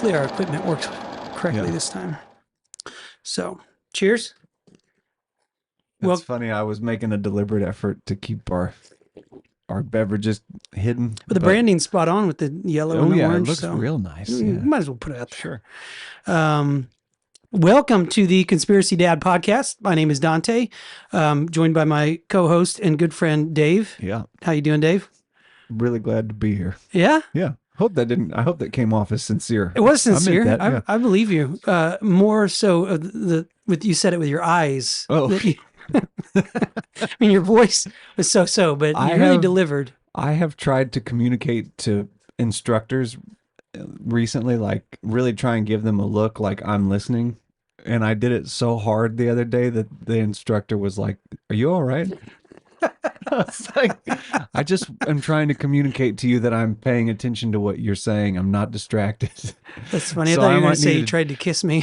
hopefully our equipment works correctly this time. So, cheers. It's funny. I was making a deliberate effort to keep our beverages hidden. But the branding's spot on with the yellow and the orange. It looks so real nice. might as well put it out there. Sure. Welcome to the Conspiracy Dad podcast. My name is Dante, joined by my co-host and good friend Dave. Yeah. How you doing, Dave? Really glad to be here. Yeah. Yeah. I hope that came off as sincere. It was sincere. I meant that, I believe you. More so you said it with your eyes. Oh. I mean, your voice was so, but you really delivered. I have tried to communicate to instructors recently, like really try and give them a look like I'm listening. And I did it so hard the other day that the instructor was like, "Are you all right?" I was like, I just am trying to communicate to you that I'm paying attention to what you're saying. I'm not distracted. That's funny. I thought you were going to say you tried to kiss me.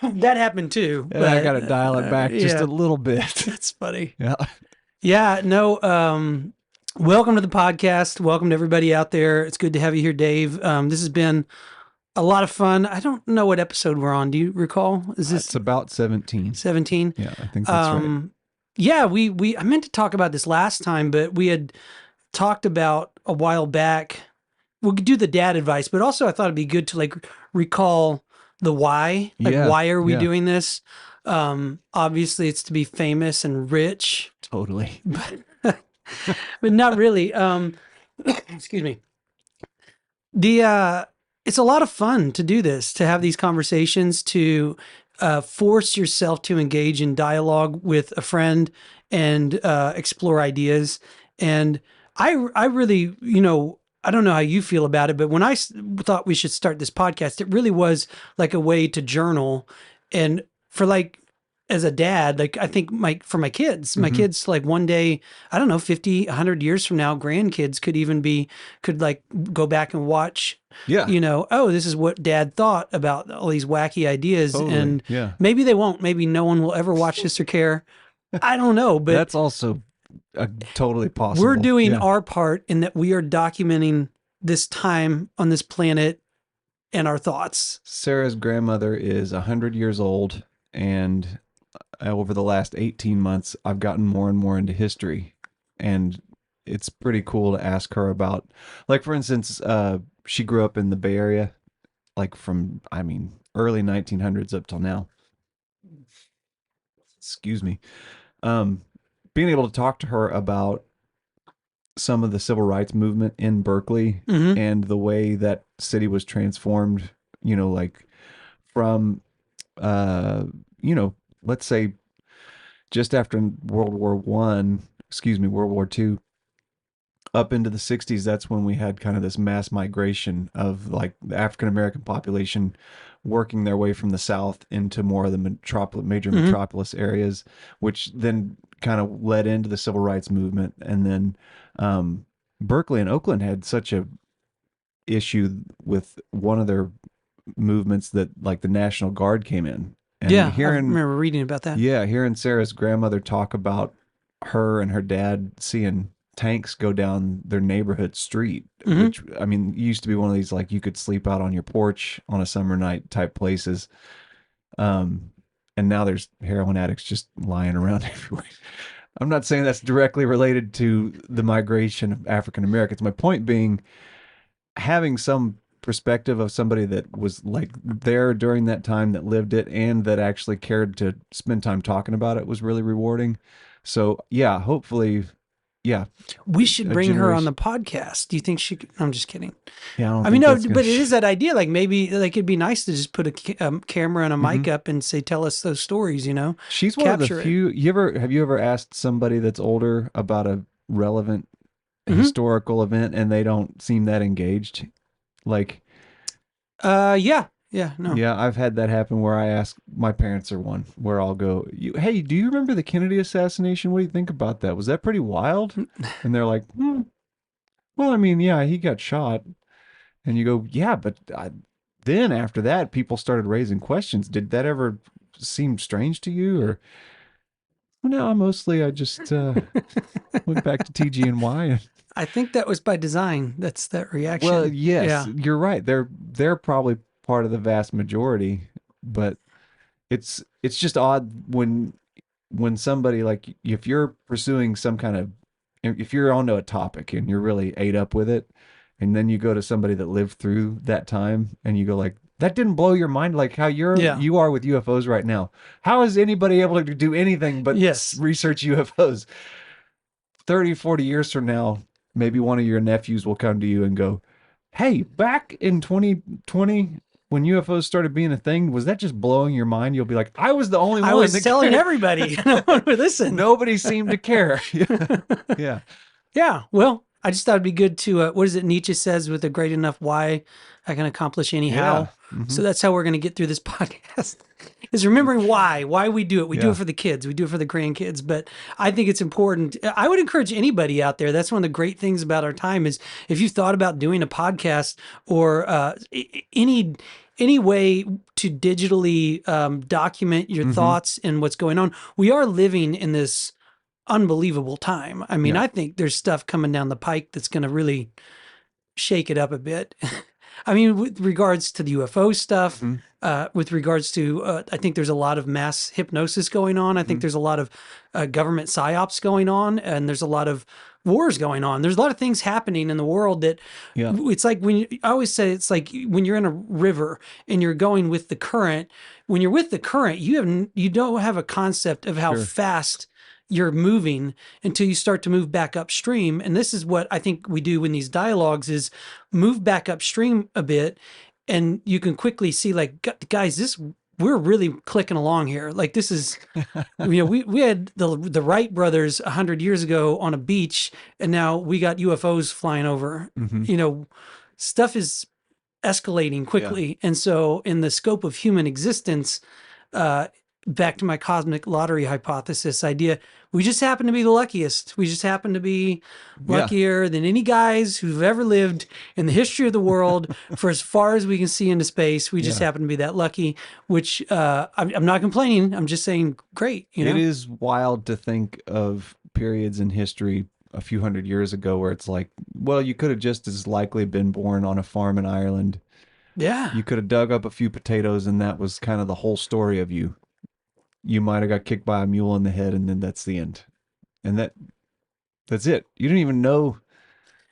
That happened too. But I got to dial it back just a little bit. That's funny. Yeah. Yeah. No. Welcome to the podcast. Welcome to everybody out there. It's good to have you here, Dave. This has been a lot of fun. I don't know what episode we're on. Do you recall? Is this? It's about 17. 17? Yeah, I think that's right. Yeah, I meant to talk about this last time, but we had talked about a while back. We could do the dad advice, but also I thought it'd be good to like recall the why. Like, why are we doing this? Obviously, it's to be famous and rich. Totally. But not really. Excuse me. It's a lot of fun to do this, to have these conversations, to force yourself to engage in dialogue with a friend and explore ideas. And I really, I don't know how you feel about it, but when I thought we should start this podcast, it really was like a way to journal. And for like, as a dad, like I think for my kids, like one day, I don't know, 50, 100 years from now, grandkids could like go back and watch, oh, this is what dad thought about all these wacky ideas. Totally. And maybe they won't, maybe no one will ever watch this or care. I don't know, but that's also totally possible. We're doing our part in that we are documenting this time on this planet and our thoughts. Sarah's grandmother is 100 years old, and over the last 18 months, I've gotten more and more into history, and it's pretty cool to ask her about, like, for instance, she grew up in the Bay Area, like from, early 1900s up till now. Excuse me. Being able to talk to her about some of the civil rights movement in Berkeley and the way that city was transformed, like from, let's say just after World War II, up into the 60s, that's when we had kind of this mass migration of like the African American population working their way from the South into more of the major metropolis areas, which then kind of led into the civil rights movement. And then Berkeley and Oakland had such a issue with one of their movements that like the National Guard came in. And I remember reading about that. Yeah, hearing Sarah's grandmother talk about her and her dad seeing tanks go down their neighborhood street, which, used to be one of these, like, you could sleep out on your porch on a summer night type places. And now there's heroin addicts just lying around everywhere. I'm not saying that's directly related to the migration of African Americans. My point being, having some perspective of somebody that was like there during that time, that lived it, and that actually cared to spend time talking about it was really rewarding. So yeah, hopefully, we should bring her on the podcast. Do you think she could? I'm just kidding. Yeah, but it is that idea. Like maybe like it'd be nice to just put a camera and a mic up and say, tell us those stories, She's one of the few. Have you ever asked somebody that's older about a relevant historical event and they don't seem that engaged? Like, no. Yeah, I've had that happen where I ask, my parents are one, where I'll go, hey, do you remember the Kennedy assassination? What do you think about that? Was that pretty wild? And they're like, well, yeah, he got shot. And you go, yeah, but then after that, people started raising questions. Did that ever seem strange to you? Or, no, mostly I just went back to TG&Y. I think that was by design. That's that Well, reaction. yes, Yeah. you're right. They're probably part of the vast majority, but it's just odd when somebody like if you're pursuing some kind of if you're onto a topic and you're really ate up with it, and then you go to somebody that lived through that time and you go like that didn't blow your mind like how Yeah. you are with UFOs right now. How is anybody able to do anything but Yes. research UFOs? 30, 40 years from now, maybe one of your nephews will come to you and go, "Hey, back in 2020 when UFOs started being a thing, was that just blowing your mind?" You'll be like, "I was the only I one was that telling cared. everybody. No one would listen. Nobody seemed to care." Yeah. Yeah. Well, I just thought it'd be good to, what is it Nietzsche says, with a great enough why, I can accomplish anyhow. Yeah. Hmm. So that's how we're going to get through this podcast, is remembering why we do it. We do it Yeah. for the kids. We do it for the grandkids. But I think it's important. I would encourage anybody out there. That's one of the great things about our time is if you've thought about doing a podcast or any way to digitally document your Hmm. thoughts and what's going on. We are living in this unbelievable time. I mean, Yeah. I think there's stuff coming down the pike that's going to really shake it up a bit. I mean, with regards to the UFO stuff, Hmm. with regards to, I think there's a lot of mass hypnosis going on. I think Hmm. there's a lot of government psyops going on, and there's a lot of wars going on. There's a lot of things happening in the world that Yeah. it's like I always say it's like when you're in a river and you're going with the current. When you're with the current, you don't have a concept of how Sure. fast you're moving until you start to move back upstream. And this is what I think we do in these dialogues is move back upstream a bit. And you can quickly see like, guys, we're really clicking along here. Like this is, we had the Wright brothers 100 years ago on a beach, and now we got UFOs flying over. Hmm. Stuff is escalating Yeah. quickly. And so in the scope of human existence, uh, back to my cosmic lottery hypothesis idea, we just happen to be the luckiest. We just happen to be Yeah. luckier than any guys who've ever lived in the history of the world for as far as we can see into space. We just Yeah. happen to be that lucky, which I'm not complaining. I'm just saying, great. It is wild to think of periods in history a few hundred years ago where it's like, well, you could have just as likely been born on a farm in Ireland. Yeah. You could have dug up a few potatoes and that was kind of the whole story of you. You might have got kicked by a mule in the head and then that's the end. And that's it. You didn't even know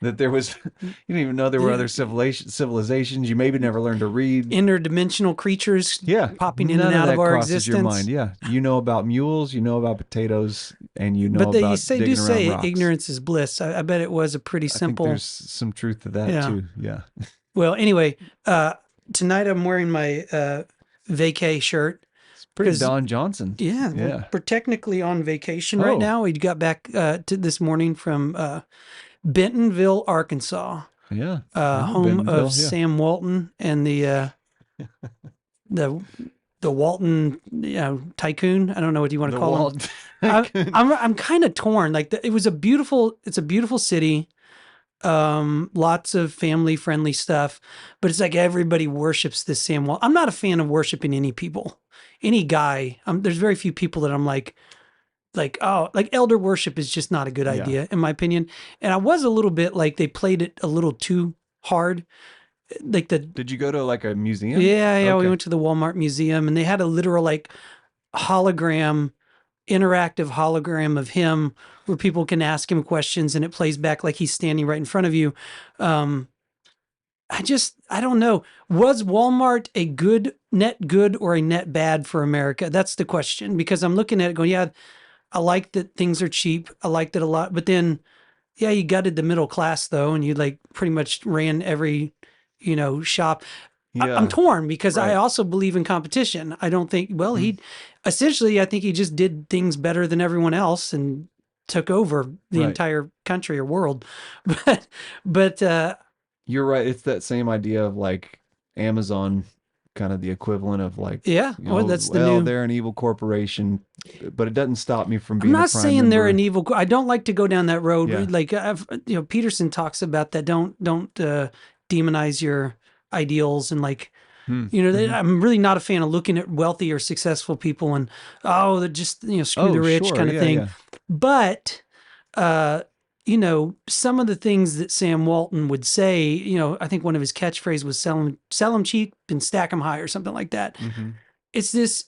that there was you didn't even know there were other civilizations. You maybe never learned to read. Interdimensional creatures Yeah. popping in None and of out of that our crosses your existence. mind. Yeah. You know about mules, you know about potatoes, and you know But they about say digging do around say rocks. ignorance is bliss. I bet it was a pretty I think simple. there's some truth to that Yeah. too. Yeah. Well, anyway, tonight I'm wearing my vacay shirt. It's pretty 'Cause- Don Johnson. Yeah, Yeah. we're technically on vacation right Oh. now. We got back to this morning from Bentonville, Arkansas, Yeah. I know home Bentonville, of yeah. Sam Walton and the Walton tycoon. I don't know what you want to The call him. Walt. I'm kind of torn. Like it's a beautiful city. Lots of family friendly stuff, but it's like everybody worships this Sam Walton. I'm not a fan of worshiping any people, any guy. There's very few people that I'm like elder worship is just not a good Yeah. idea in my opinion. And I was a little bit like they played it a little too hard. Like Did you go to like a museum? yeah, we Okay. went to the Walmart museum and they had a literal like hologram, interactive hologram of him where people can ask him questions and it plays back like he's standing right in front of you. I don't know. Was Walmart a net good or a net bad for America? That's the question, because I'm looking at it going, yeah, I like that things are cheap. I liked it a lot, but then, yeah, you gutted the middle class though. And you like pretty much ran every, shop. Yeah. I'm torn because I Right. also believe in competition. I don't think, well, I think he just did things better than everyone else and took over the Right. entire country or world. But You're right. It's that same idea of like Amazon, kind of the equivalent of like, yeah, well, that's the new. they're an evil corporation, but it doesn't stop me from I'm being not a prime saying they're member. an evil. I don't like to go down that road. Yeah. Like Peterson talks about that. Don't demonize your ideals and like. Mhm. I'm really not a fan of looking at wealthy or successful people and they're just screw Oh, the rich sure. kind of Yeah, thing. yeah. But some of the things that Sam Walton would say, I think one of his catchphrases was sell them cheap and stack them high or something like that. Mm-hmm. It's this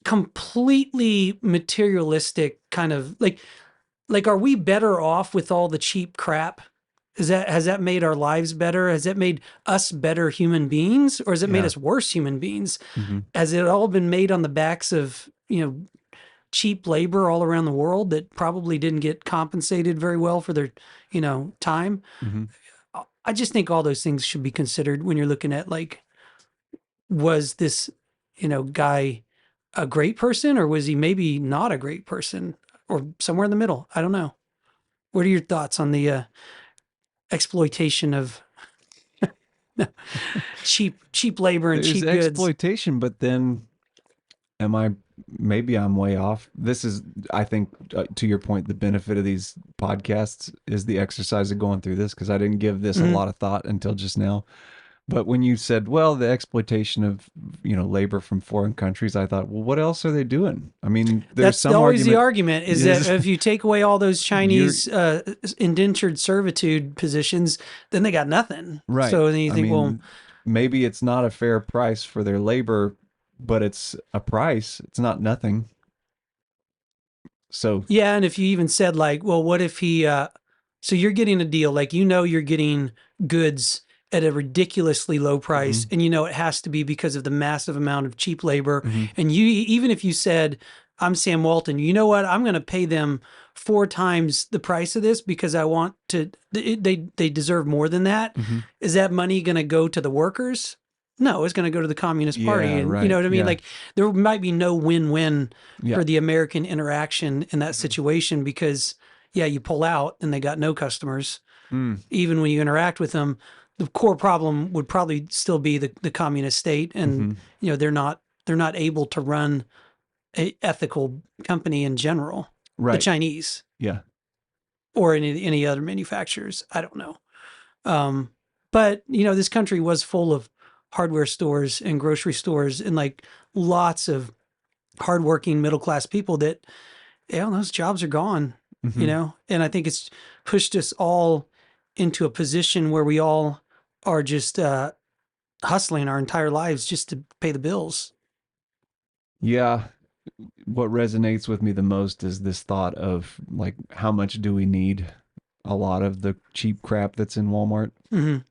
completely materialistic kind of like, are we better off with all the cheap crap? Has that made our lives better? Has that made us better human beings, or has it made Yeah. us worse human beings? Mm-hmm. Has it all been made on the backs of, cheap labor all around the world that probably didn't get compensated very well for their, time? Mm-hmm. I just think all those things should be considered when you're looking at like, was this, guy a great person, or was he maybe not a great person, or somewhere in the middle? I don't know. What are your thoughts on the exploitation of cheap labor and There's cheap goods? exploitation, but then am I, maybe I'm way off. This is, I think, to your point, the benefit of these podcasts is the exercise of going through this, because I didn't give this a Mhm. lot of thought until just now. But when you said, well, the exploitation of, labor from foreign countries, I thought, well, what else are they doing? I mean, there's That's some always the argument argument, is that is if you take away all those you're Chinese indentured servitude positions, then they got nothing. right. So then you I think, well, mean, maybe it's not a fair price for their labor, but it's a price. It's not nothing. So, yeah. And if you even said like, well, what if so you're getting a deal, like, you're getting goods at a ridiculously low price, mhm, and it has to be because of the massive amount of cheap labor. mhm, And even if you said, I'm Sam Walton, you know what, I'm going to pay them 4 times the price of this because I want to, they deserve more than that. mhm. Is that money going to go to the workers? No, it's going to go to the Communist Party. Yeah, And you know right. what I mean? Yeah, Like, there might be no win-win yeah. for the American interaction in that Mhm. situation, because yeah, you pull out and they got no customers. Mm, Even when you interact with them, the core problem would probably still be the communist state. And mhm. they're not able to run a ethical company in general. The Right. Chinese Yeah. or any other manufacturers, I don't know. But this country was full of hardware stores and grocery stores and like lots of hardworking middle class people that, those jobs are gone, Mhm. and I think it's pushed us all into a position where we all are just hustling our entire lives just to pay the bills. Yeah. What resonates with me the most is this thought of like, how much do we need a lot of the cheap crap that's in Walmart? Hmm. You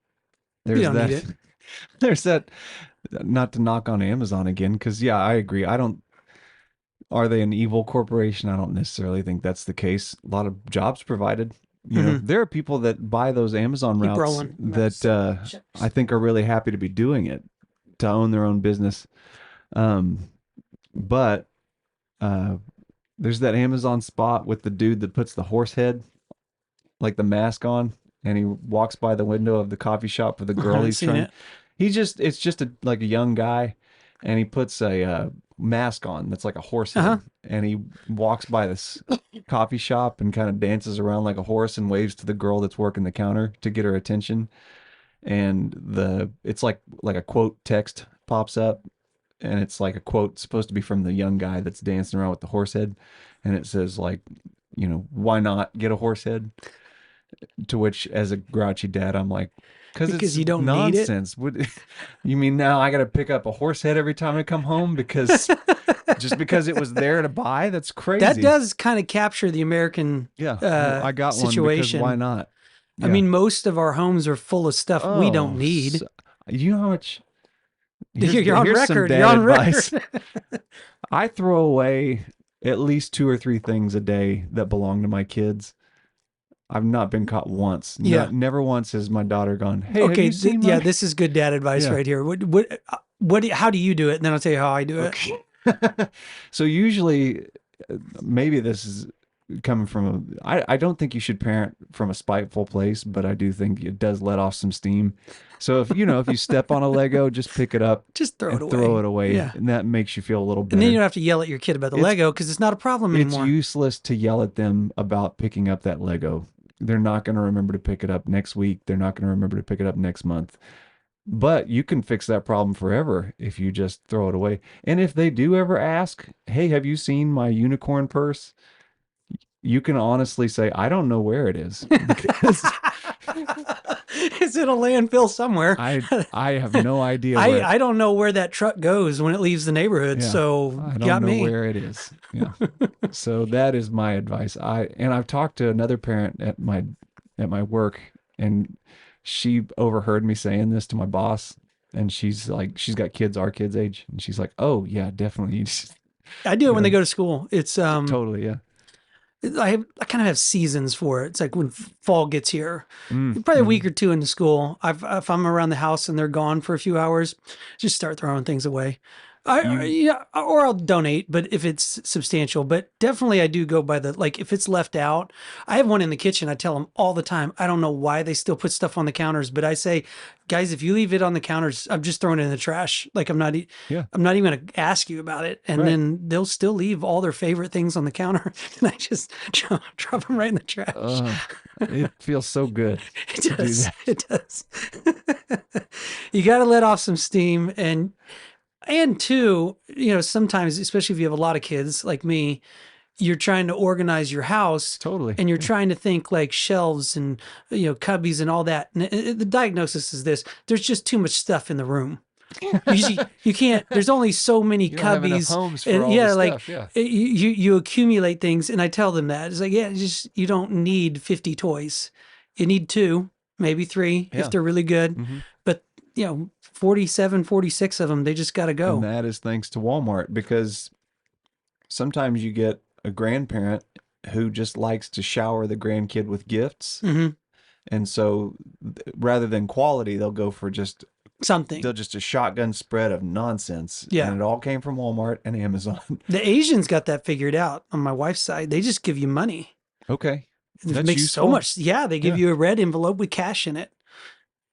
There's don't need that. it. There's that. Not to knock on Amazon again, because yeah, I agree. I don't. Are they an evil corporation? I don't necessarily think that's the case. A lot of jobs provided. Hmm. There are people that buy those Amazon Keep routes rolling. I'm about to that sell I chips. think are really happy to be doing it, to own their own business. Um, but uh, there's that Amazon spot with the dude that puts the horse head, like the mask on, and he walks by the window of the coffee shop for the I girl haven't he's seen trying. it. It's just like a young guy, and he puts a mask on that's like a horse Uh huh. head, and he walks by this coffee shop and kind of dances around like a horse and waves to the girl that's working the counter to get her attention. And it's like a quote text pops up, and it's like a quote supposed to be from the young guy that's dancing around with the horse head, and it says like, why not get a horse head? To which, as a grouchy dad, I'm like, because Because it's you don't need it. nonsense. Would you mean now I got to pick up a horse head every time I come home because just because it was there to buy? That's That crazy. does kind of capture the American Yeah, well, I got one because why situation. not? I Yeah. mean, most of our homes are full of stuff we don't Oh, need. you know how much? You're on Here's some record. You're dad on record. advice. I throw away at least 2 or 3 things a day that belong to my kids. I've not been caught once. Yeah. Never once has my daughter gone, "Hey, have Okay. you seen Yeah, my?" this is good dad advice Yeah. right here. How do you do it? And then I'll tell you how I do it. Okay. So usually, maybe this is coming from I don't think you should parent from a spiteful place, but I do think it does let off some steam. So if you step on a Lego, just pick it up Just throw it and throw away. it away, Yeah. and that makes you feel a little And then you better. don't have to yell at your kid about the It's Lego because it's not a problem it's anymore. useless to yell at them about picking up that Lego. They're not going to remember to pick it up next week. They're not going to remember to pick it up next month. But you can fix that problem forever if you just throw it away. And if they do ever ask, "Hey, have you seen my unicorn purse?" you can honestly say, I don't know where it is because It's in a landfill somewhere. I I have no idea I where. I don't know where that truck goes when it leaves the neighborhood. Yeah, So I don't got know me. where it is. Yeah. So that is my advice. I've talked to another parent at my work, and she overheard me saying this to my boss, and she's like, she's got kids our kids age, and she's like, "Oh yeah, definitely." I do it You when they know, go to school. It's totally, yeah. I kind of have seasons for it. It's like when fall gets here, probably a week Mm. or two into school. If I'm around the house and they're gone for a few hours, just start throwing things away. You Yeah, or I'll donate, but if it's substantial. But definitely, I do go by the like if it's left out. I have one in the kitchen. I tell them all the time. I don't know why they still put stuff on the counters, but I say, guys, if you leave it on the counters, I'm just throwing it in the trash. Like yeah, I'm not even going to ask you about it. And right. then they'll still leave all their favorite things on the counter. And I just drop them right in the trash. Uh, it feels so good to It do does. that. It does. You got to let off some steam. And two, sometimes, especially if you have a lot of kids like me, you're trying to organize your house Totally. and you're Yeah. trying to think like shelves and, cubbies and all that. And the diagnosis is this: there's just too much stuff in the room. You can't, there's only so many You don't have enough cubbies. homes for And all the yeah, like stuff. Yeah. you accumulate things. And I tell them that it's like, yeah, just, you don't need 50 toys. You need two, maybe three if Yeah. they're really good. Hmm. But 47, 46 of them, they just got to And go. that is thanks to Walmart, because sometimes you get a grandparent who just likes to shower the grandkid with gifts. Hmm. And so rather than quality, Something. they'll just a shotgun spread of nonsense. Yeah. And it all came from Walmart and Amazon. The Asians got that figured out on my wife's side. They just give you money. Okay. It That's makes so useful. much. Yeah, they give Yeah. you a red envelope with cash in it.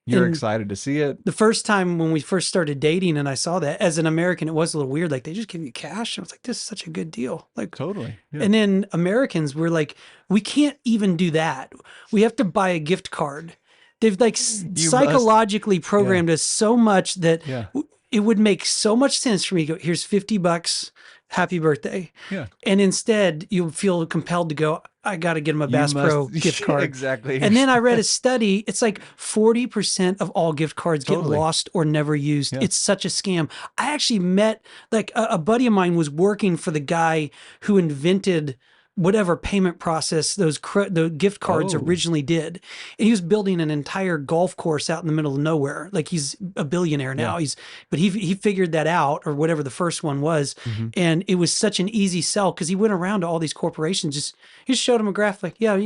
You're And excited to see it. the first time when we first started dating and I saw that as an American, it was a little weird. Like they just give you cash. I was like, this is such a good deal. Like, Totally. Yeah. and then Americans were like, we can't even do that. We have to buy a gift card. They've like You must. psychologically Yeah. programmed us so much that Yeah. it would make so much sense for me to go, here's $50, happy birthday. Yeah. And instead you feel compelled to go, I got to get him a You Bass must. Pro gift card. Exactly. And then I read a study. It's like 40% of all gift cards get Totally. lost or never used. Yeah. It's such a scam. I actually met like a buddy of mine was working for the guy who invented whatever payment process the gift cards Oh. originally did. And he was building an entire golf course out in the middle of nowhere. Like he's a billionaire now. Yeah. But he figured that out, or whatever the first one was. Hmm. And it was such an easy sell because he went around to all these corporations, he just showed them a graph like, yeah,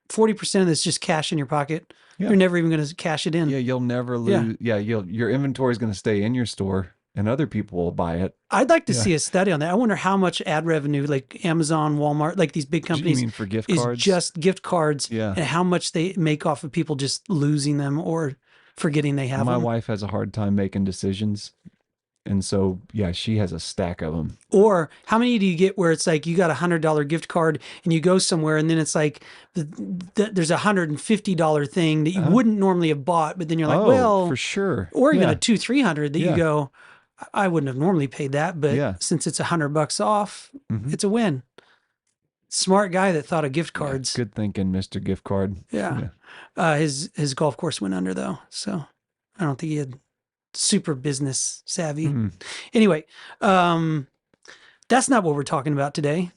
40% of this is just cash in your pocket. Yeah. You're never even going to cash it in. Yeah, you'll never Yeah. lose. Yeah, your inventory is going to stay in your store, and other people will buy it. I'd like to Yeah. see a study on that. I wonder how much ad revenue, like Amazon, Walmart, like these big You companies, mean for gift is cards? just gift cards, Yeah. and how much they make off of people just losing them or forgetting they have My them. wife has a hard time making decisions, and so yeah, she has a stack of them. Or how many do you get where it's like you got $100 gift card and you go somewhere and then it's like there's $150 thing that you wouldn't normally have bought, but then you're like, well, for sure. or even Yeah. a 200-300 that you Yeah. go, I wouldn't have normally paid that, but Yeah. since it's $100 off, Mhm. it's a win. Smart guy that thought of gift Yeah, cards. good thinking, Mr. Gift Card. Yeah. His golf course went under though, so I don't think he had super business savvy. Mhm. Anyway, that's not what we're talking about today.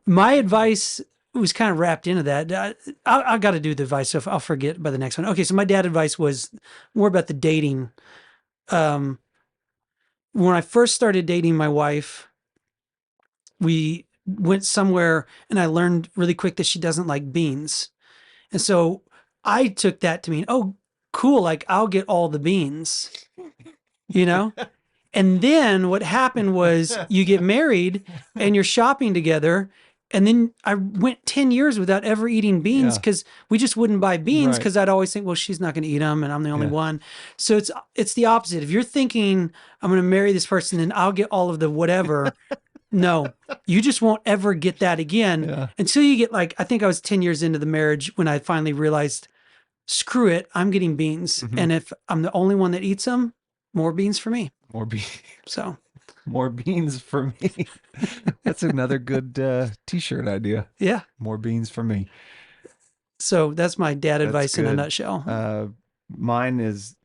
My advice was kind of wrapped into that. I got to do the advice, so I'll forget by the next one. Okay, so my dad advice was more about the dating. When I first started dating my wife, we went somewhere and I learned really quick that she doesn't like beans. And so I took that to mean, oh, cool, like I'll get all the beans, you know? And then what happened was you get married and you're shopping together. And then I went 10 years without ever eating beans Yeah. because we just wouldn't buy beans Right. because I'd always think, well, she's not going to eat them and I'm the only Yeah. one. So it's the opposite. If you're thinking I'm going to marry this person and I'll get all of the whatever, no, you just won't ever get that again Yeah. until you get like, I think I was 10 years into the marriage when I finally realized, screw it, I'm getting beans. Mhm. And if I'm the only one that eats them, more beans for me. Or be So More beans for me. That's another good t-shirt idea. Yeah. More beans for me. So that's my dad That's advice in a good. nutshell. Uh, Mine is,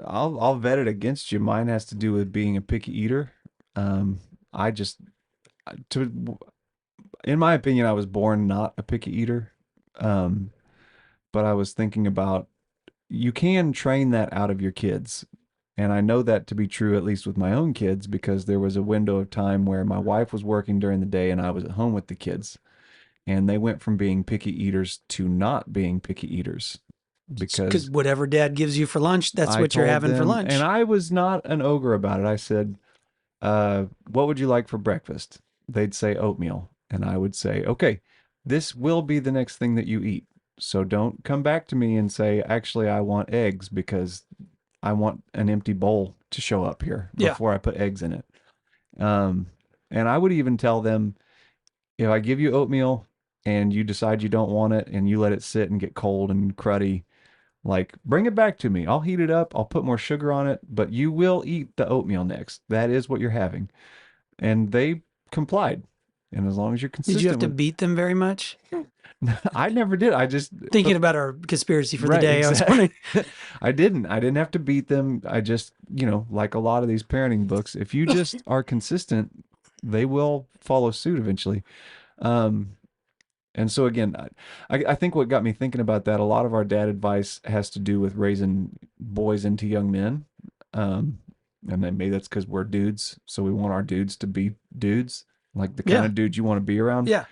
I'll vet it against you. Mine has to do with being a picky eater. I just to in my opinion, I was born not a picky eater. Um, but I was thinking about you can train that out of your kids. And I know that to be true, at least with my own kids, because there was a window of time where my wife was working during the day and I was at home with the kids. And they went from being picky eaters to not being picky eaters Because because whatever dad gives you for lunch, that's I what you're told having for them, and lunch. I was not an ogre about it. I said, what would you like for breakfast? They'd say oatmeal. And I would say, okay, this will be the next thing that you eat. So don't come back to me and say, actually, I want eggs because I want an empty bowl to show up here Yeah. before I put eggs in it. Um, and I would even tell them, if I give you oatmeal and you decide you don't want it and you let it sit and get cold and cruddy, like bring it back to me. I'll heat it up. I'll put more sugar on it, but you will eat the oatmeal next. That is what you're having. And they complied. And as long as you're Did you have consistent to with, beat them very much? I never did. I just, Thinking but about our conspiracy for the right, day, I was wondering. exactly. I didn't have to beat them. I just, like a lot of these parenting books, if you just are consistent, they will follow suit eventually. Um, and so again, I think what got me thinking about that, a lot of our dad advice has to do with raising boys into young men. Um, and then maybe that's because we're dudes, so we want our dudes to be dudes, like the kind Yeah. of dudes you want to be around. Yeah.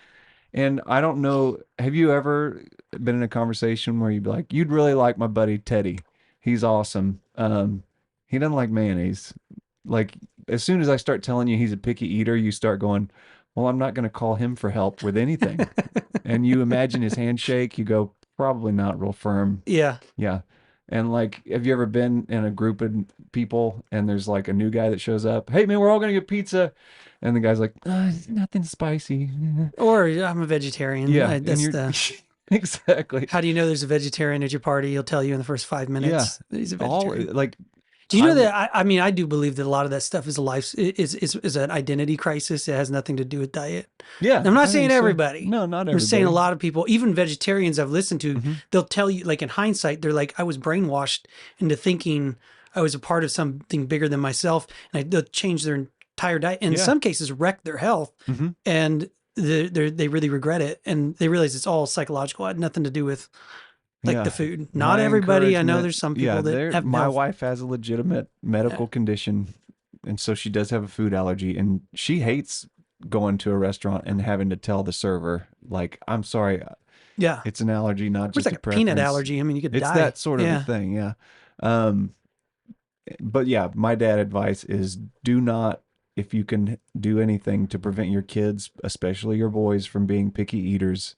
And I don't know, have you ever been in a conversation where you'd be like, you'd really like my buddy Teddy. He's awesome. He doesn't like mayonnaise. Like as soon as I start telling you he's a picky eater, you start going, well, I'm not going to call him for help with anything. And you imagine his handshake, you go, probably not real firm. Yeah. Yeah. And like, have you ever been in a group of people and there's like a new guy that shows up? Hey man, we're all gonna get pizza. And the guy's like, nothing spicy. Or I'm a vegetarian. Yeah. And That's you're the. exactly. How do you know there's a vegetarian at your party? He'll tell you in the first 5 minutes Yeah. that he's a All vegetarian. like, Do you I, know that? I mean, I do believe that a lot of that stuff is a life is an identity crisis. It has nothing to do with diet. yeah, And I'm not I saying think so. everybody. No, not I'm saying a everybody. lot of people, even vegetarians I've listened to, Hmm. they'll tell you, like in hindsight, they're like, I was brainwashed into thinking I was a part of something bigger than myself, and they'll change their entire diet. And in Yeah. some cases, wreck their health, Hmm. and they really regret it, and they realize it's all psychological. It had nothing to do with like the Yeah. food. Not My everybody. I know encouragement, there's some yeah, people that have my health. wife has a legitimate medical condition, and so she does have a food allergy, and she hates going to a restaurant and having to tell the server, like, I'm sorry, Yeah. it's an allergy, not It's just like a a peanut preference. allergy. I mean, you could It's die. that sort of a Yeah. thing, yeah. Um, but yeah, my dad advice is do not, if you can do anything to prevent your kids, especially your boys, from being picky eaters,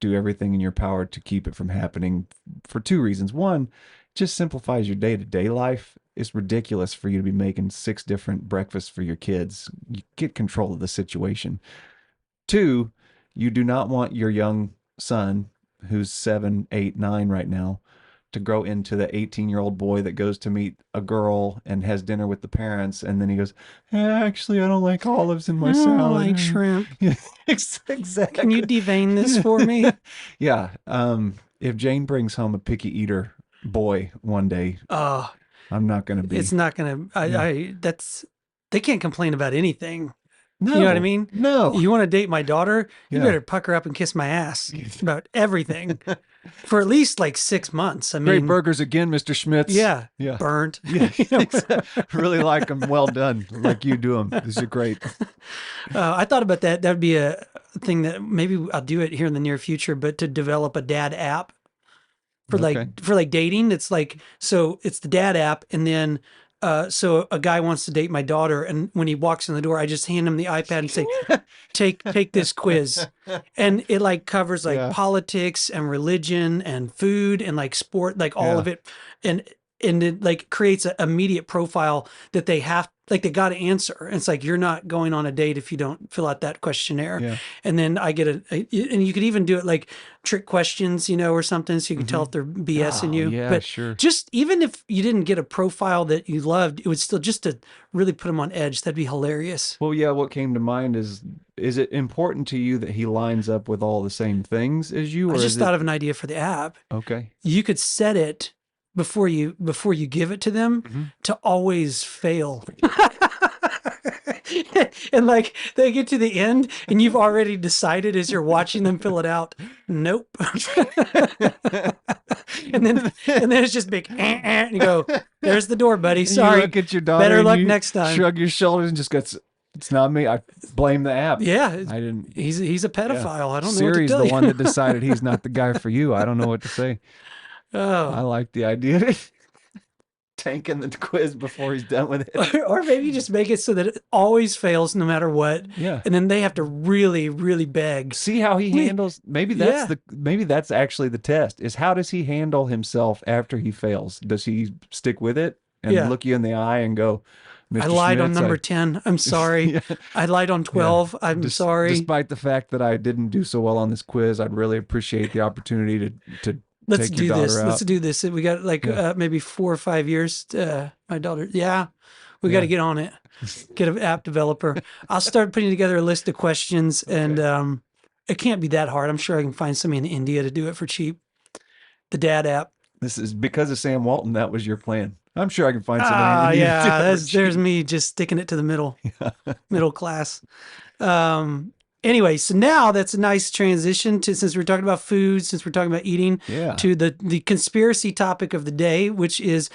do everything in your power to keep it from happening for two reasons. One, just simplifies your day-to-day life. It's ridiculous for you to be making 6 different breakfasts for your kids. You get control of the situation. Two, you do not want your young son, who's 7, 8, 9 right now, to grow into the 18-year-old boy that goes to meet a girl and has dinner with the parents, and then he goes, actually, I don't like olives in I my don't salad. like shrimp. Yeah, Can you exactly. devein this for me? Yeah. If Jane brings home a picky eater boy one day, Oh, I'm not going to it's be. not gonna. Yeah. That's. They can't complain about anything. You know what I No, mean? no. You want to date my daughter? You Yeah. better pucker up and kiss my ass about everything for at least like 6 months. I Great mean, burgers again, Mr. Schmitz. yeah, Yeah. burnt. Yeah. You know, Really like them. Well done. Like you do them. These are great. I thought about that. That'd be a thing that maybe I'll do it here in the near future, but to develop a dad app Okay. for like dating. It's like, so it's the dad app. And then, so a guy wants to date my daughter. And when he walks in the door, I just hand him the iPad and say, take this quiz. And it like covers like Yeah. politics and religion and food and like sport, like all Yeah. of it. And and it like creates an immediate profile that they have, like they got to answer. And it's like, you're not going on a date if you don't fill out that questionnaire. Yeah. And then I get and you could even do it like trick questions, or something. So you can tell if they're BSing Oh, you, yeah, but sure. just even if you didn't get a profile that you loved, it would still just to really put them on edge. That'd be hilarious. Well, yeah, what came to mind is it important to you that he lines up with all the same things as you, I or just is it thought of an idea for the app. okay? You could set it before you give it to them to always fail. And like they get to the end and you've already decided as you're watching them fill it out, nope. and then it's just big and you go, there's the door, buddy. And Sorry. you look at your daughter, Better and luck you next time. shrug your shoulders and just go, it's not me. I blame the app. Yeah, I didn't. he's a pedophile. I don't know what to Siri's tell the you. one that decided he's not the guy for you. I don't know what to say. I Oh. like the idea of tanking the quiz before he's done with it. Or maybe just make it so that it always fails no matter what. Yeah. And then they have to really, really beg. See how he handles. Maybe that's actually the test. Is how does he handle himself after he fails? Does he stick with it and look you in the eye and go, Mr. I lied on Schmitz, number 10. I'm sorry. Yeah. I lied on 12. I'm sorry. Despite the fact that I didn't do so well on this quiz, I'd really appreciate the opportunity to Let's take do your daughter this. out. Let's do this. We got like maybe 4 or 5 years. My daughter. Yeah. We got to get on it. Get an app developer. I'll start putting together a list of questions and it can't be that hard. I'm sure I can find somebody in India to do it for cheap. The dad app. This is because of Sam Walton. That was your plan. I'm sure I can find somebody. Yeah, there's me just sticking it to the middle class. Anyway, so now that's a nice transition to, since we're talking about food, since we're talking about eating, to the conspiracy topic of the day, which is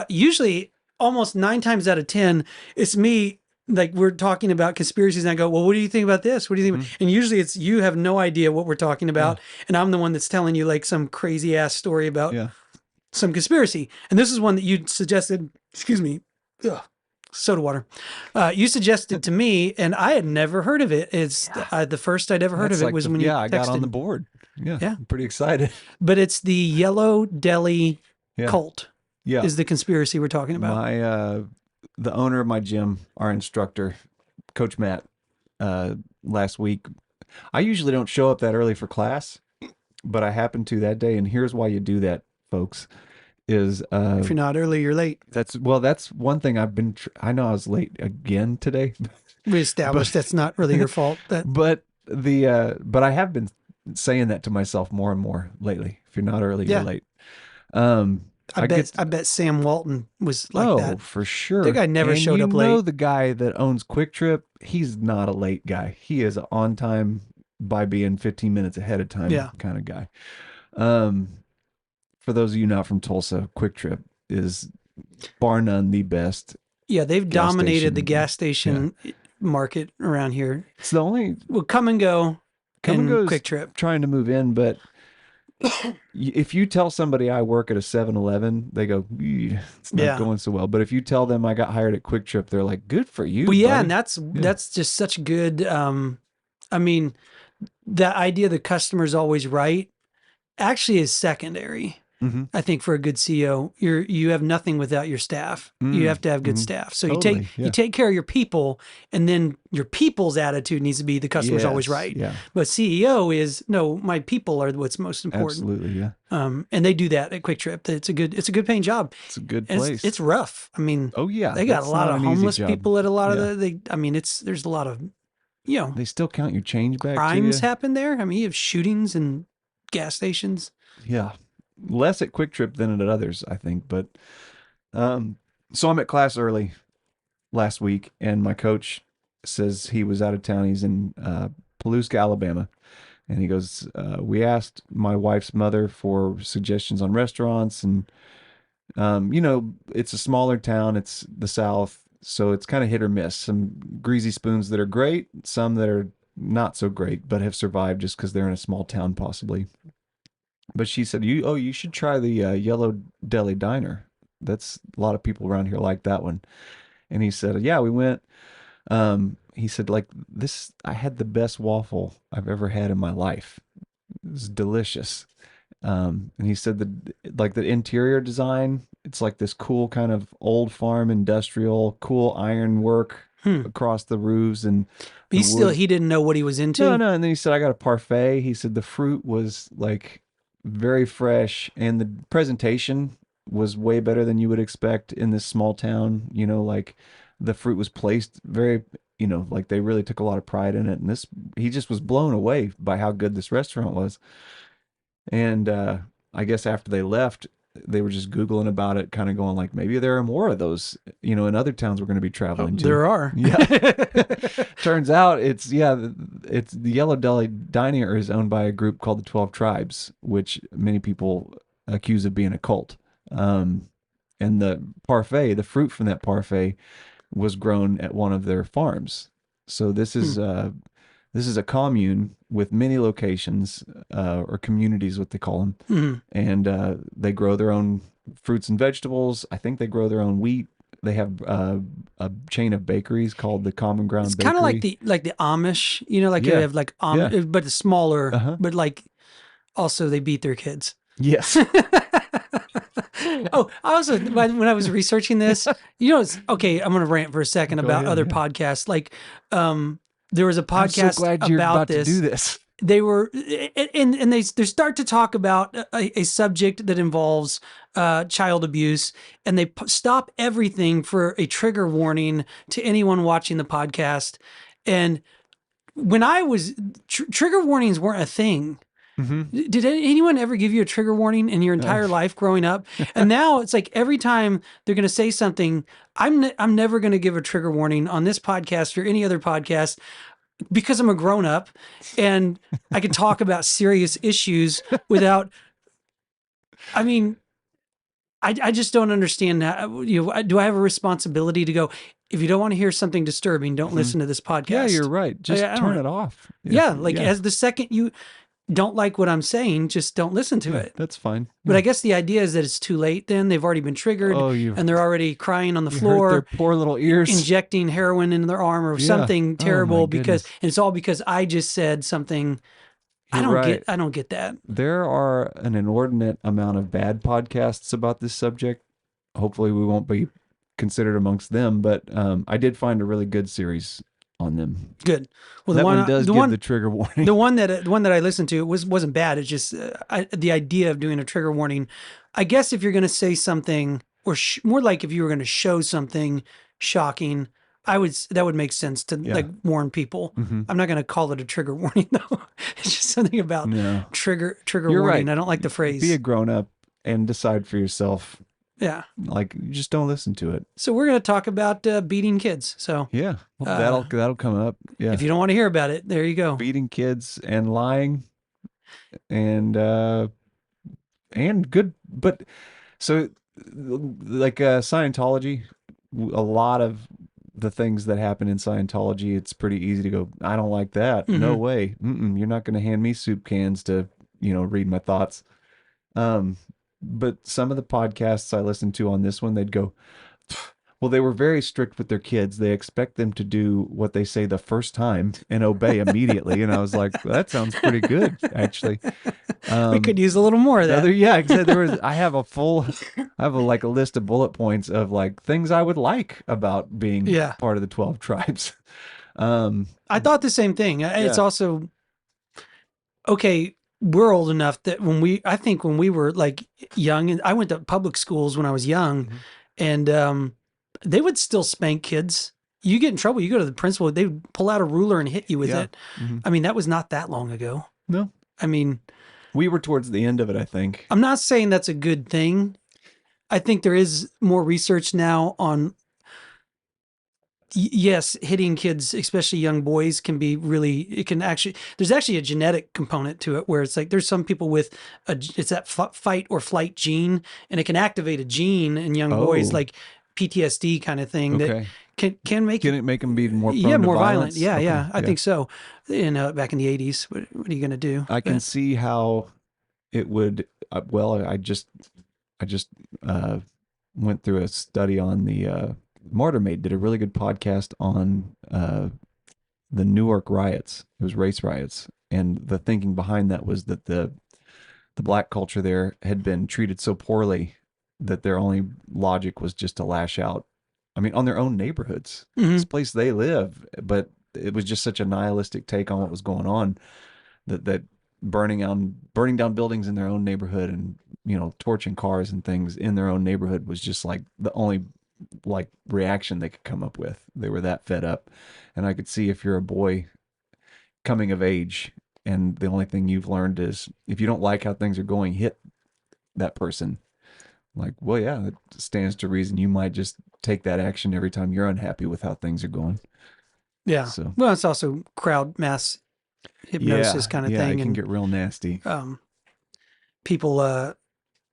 usually almost 9 times out of 10, it's me. Like we're talking about conspiracies and I go, well, what do you think about this? What do you think? And usually it's, you have no idea what we're talking about. And I'm the one that's telling you like some crazy ass story about some conspiracy. And this is one that you suggested, excuse me, soda water. You suggested to me and I had never heard of it. It's the first I'd ever heard of it was when you texted. I got on the board. Yeah. I'm pretty excited. But it's the Yellow Deli cult is the conspiracy we're talking about. The owner of my gym, our instructor, Coach Matt, last week, I usually don't show up that early for class, but I happened to that day. And here's why you do that, folks, is if you're not early, you're late. That's one thing I've been, I know I was late again today. We established that's not really your fault. But I have been saying that to myself more and more lately. If you're not early, you're late. I bet Sam Walton was like that. Oh, for sure. The guy never showed up late. You know the guy that owns Quick Trip, he's not a late guy. He is on time by being 15 minutes ahead of time kind of guy. For those of you not from Tulsa, Quick Trip is bar none the best. Yeah, they've dominated the gas station market around here. It's the only... Well, Come and Go Quick Trip. Trying to move in, but... if you tell somebody I work at a 7-Eleven, they go, it's not going so well. But if you tell them I got hired at Quick Trip, they're like, good for you. Well, buddy. And that's just such good. I mean, the idea the customer's always right actually is secondary. I think for a good CEO, you have nothing without your staff. You have to have good staff. So you take care of your people, and then your people's attitude needs to be the customer's always right. Yeah. But CEO is no, my people are what's most important. Absolutely, yeah. And they do that at Quick Trip. It's a good paying job. It's a good place. It's rough. I mean, they got a lot of homeless people at a lot of there's a lot of they still count your change back. Crimes happen there. I mean, you have shootings and gas stations. Yeah. Less at Quick Trip than at others, I think. But so I'm at class early last week, and my coach says he was out of town. He's in Palousca, Alabama. And he goes, we asked my wife's mother for suggestions on restaurants. And, it's a smaller town. It's the South. So it's kind of hit or miss. Some greasy spoons that are great, some that are not so great, but have survived just because they're in a small town possibly. But she said, you should try the Yellow Deli Diner. That's a lot of people around here like that one. And he said, yeah, we went. He said, like I had the best waffle I've ever had in my life. It was delicious. And he said that like the interior design, it's like this cool kind of old farm industrial, cool iron work Hmm. across the roofs and But the wood. he didn't know what he was No, into. no. And then he said, I got a parfait. He said the fruit was like very fresh and the presentation was way better than you would expect in this small town. You know, like the fruit was placed very, you know, like they really took a lot of pride in it. And this, he just was blown away by how good this restaurant was. And I guess after they left, they were just Googling about it, kind of going like, maybe there are more of those, you know, in other towns we're going to be Oh, traveling to. there are. Yeah. Turns out it's the Yellow Deli Diner is owned by a group called the 12 Tribes, which many people accuse of being a cult. Um, and the parfait, the fruit from that parfait was grown at one of their farms. So Hmm. this is a commune with many locations, or communities, what they call them, Hmm. and they grow their own fruits and vegetables. I think they grow their own wheat. They have a chain of bakeries called the Common It's Ground kind of Bakery. like the Amish, you know, like you Yeah, have like yeah, Amish, but it's smaller, uh-huh. but like also they beat their kids. Yes. Oh, I also when I was researching this, you know, it's okay. I'm going to rant for a second Go about ahead. other Yeah. podcasts. Like, there was a I'm so podcast glad you're about about to do this. this. They were, and they start to talk about a subject that involves child abuse, and they stop everything for a trigger warning to anyone watching the podcast. And when I was trigger warnings weren't a thing. Hmm. Did anyone ever give you a trigger warning in your entire life growing up? And now it's like every time they're going to say something, I'm never going to give a trigger warning on this podcast or any other podcast because I'm a grown up and I can talk about serious issues without. I mean, I just don't understand how, you know, do I have a responsibility to go? If you don't want to hear something disturbing, don't Hmm. listen to this Yeah, you're podcast. right. I Just turn don't. it off. Yeah, If like yeah, as the second you don't like what I'm saying, just don't listen to yeah, it. that's fine. But Yeah. I guess the idea is that it's too late then. They've already been triggered Oh, and they're already crying on the you hurt their floor, poor little ears. injecting heroin into their arm or Yeah. something Oh my terrible because goodness. and it's all because I just said something. You're right. I don't get that. There are an inordinate amount of bad podcasts about this subject. Hopefully, we won't be considered amongst them, but I did find a really good series on them. Good. Well, That one does give the trigger warning. the one that I listened to wasn't bad. It's just the idea of doing a trigger warning. I guess if you're going to say something, or more like if you were going to show something shocking, that would make sense to Yeah. like warn people. Hmm. I'm not going to call it a trigger warning though. It's just something about No, trigger you're warning. right. I don't like the Be a phrase. grown up and decide for yourself. Yeah. Like, just don't listen to it. So we're going to talk about beating kids. So Yeah, well, uh, that'll come up. Yeah, if you don't want to hear about it, there you go. beating kids and lying and and good, but so like Scientology, a lot of the things that happen in Scientology, it's pretty easy to go, I don't like that. No Hmm. way. You're not going to hand me soup cans to, you know, read my thoughts. Um, but some of the podcasts I listened to on this one, they'd go, well, they were very strict with their kids. They expect them to do what they say the first time and obey immediately. And I was like, well, that sounds pretty good, actually. We could Um, use a little more of Other, that. yeah, exactly. I have like a list of bullet points of like things I would like about being Yeah. part of the 12 tribes. Um, I thought the same thing. It's yeah. also okay. We're old enough that I think when we were like young, and I went to public schools when I was young, Mhm. and they would still spank kids. You get in trouble, you go to the principal, they would pull out a ruler and hit you with Yeah. it. Hmm. I mean, that was not that long ago. No, I mean, we were towards the end of it, I think. I'm not saying that's a good thing. I think there is more research now on yes, hitting kids, especially young boys, can be really, it can actually, there's actually a genetic component to it where it's like there's some people with it's that fight or flight gene, and it can activate a gene in young boys, Oh, like PTSD kind of thing that okay. can make Can it make them be more yeah, prone to more violent. violence? Yeah, Okay. yeah, I Yeah. think so. Back in the 80s, what are you going to do? I can But, see how it would. Well, I just uh, went through a study on the Martyr Made did a really good podcast on the Newark riots. It was race riots, and the thinking behind that was that the black culture there had been treated so poorly that their only logic was just to lash out. I mean, on their own neighborhoods. This Hmm. place they live, but it was just such a nihilistic take on what was going on that burning down buildings in their own neighborhood and torching cars and things in their own neighborhood was just like the only like reaction they could come up with. They were that fed up. And I could see if you're a boy coming of age and the only thing you've learned is if you don't like how things are going, hit that person. Like, well, yeah, it stands to reason you might just take that action every time you're unhappy with how things are going. Yeah. So, Well, it's also crowd mass hypnosis yeah, kind of yeah, it thing, can and get real nasty. um, people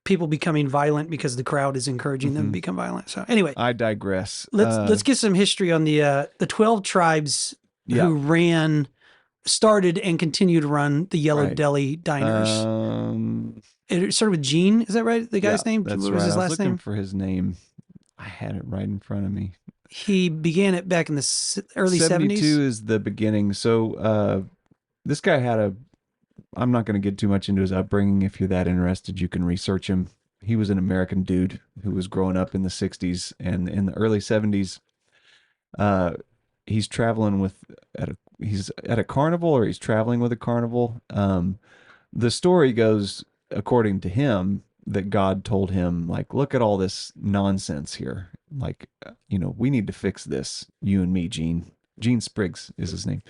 people becoming violent because the crowd is encouraging them to Hmm. become violent. So anyway, I digress. let's get some history on the 12 tribes Yeah, who started and continue to run the Yellow right. Deli diners. Um, It started with Gene, is that right? The yeah, guy's name? that's What was right. his I was last looking name? for his name. I had it right in front of me. He began it back in the early 72 70s. is the beginning. So, this guy had I'm not going to get too much into his upbringing. If you're that interested, you can research him. He was an American dude who was growing up in the 60s and in the early 70s. Uh, he's traveling he's at a carnival or he's traveling with a carnival. The story goes, according to him, that God told him, like, look at all this nonsense here. Like, we need to fix this, you and me, Gene. Gene Spriggs is his name.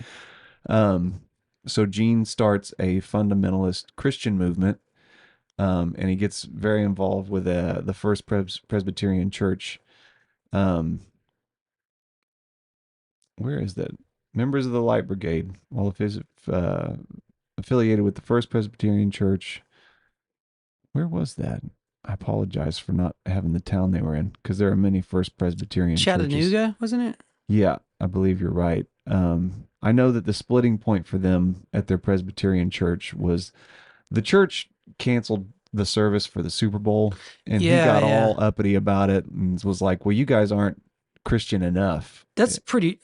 Um, so Gene starts a fundamentalist Christian movement, and he gets very involved with the First Presbyterian Church. Um, where is that? Members of the Light Brigade, all of his affiliated with the First Presbyterian Church. Where was that? I apologize for not having the town they were in because there are many First Presbyterian churches. Chattanooga, wasn't it? Yeah, I believe you're right. I know that the splitting point for them at their Presbyterian church was the church canceled the service for the Super Bowl, and he Yeah, got yeah. all uppity about it and was like, "Well, you guys aren't Christian enough." That's pretty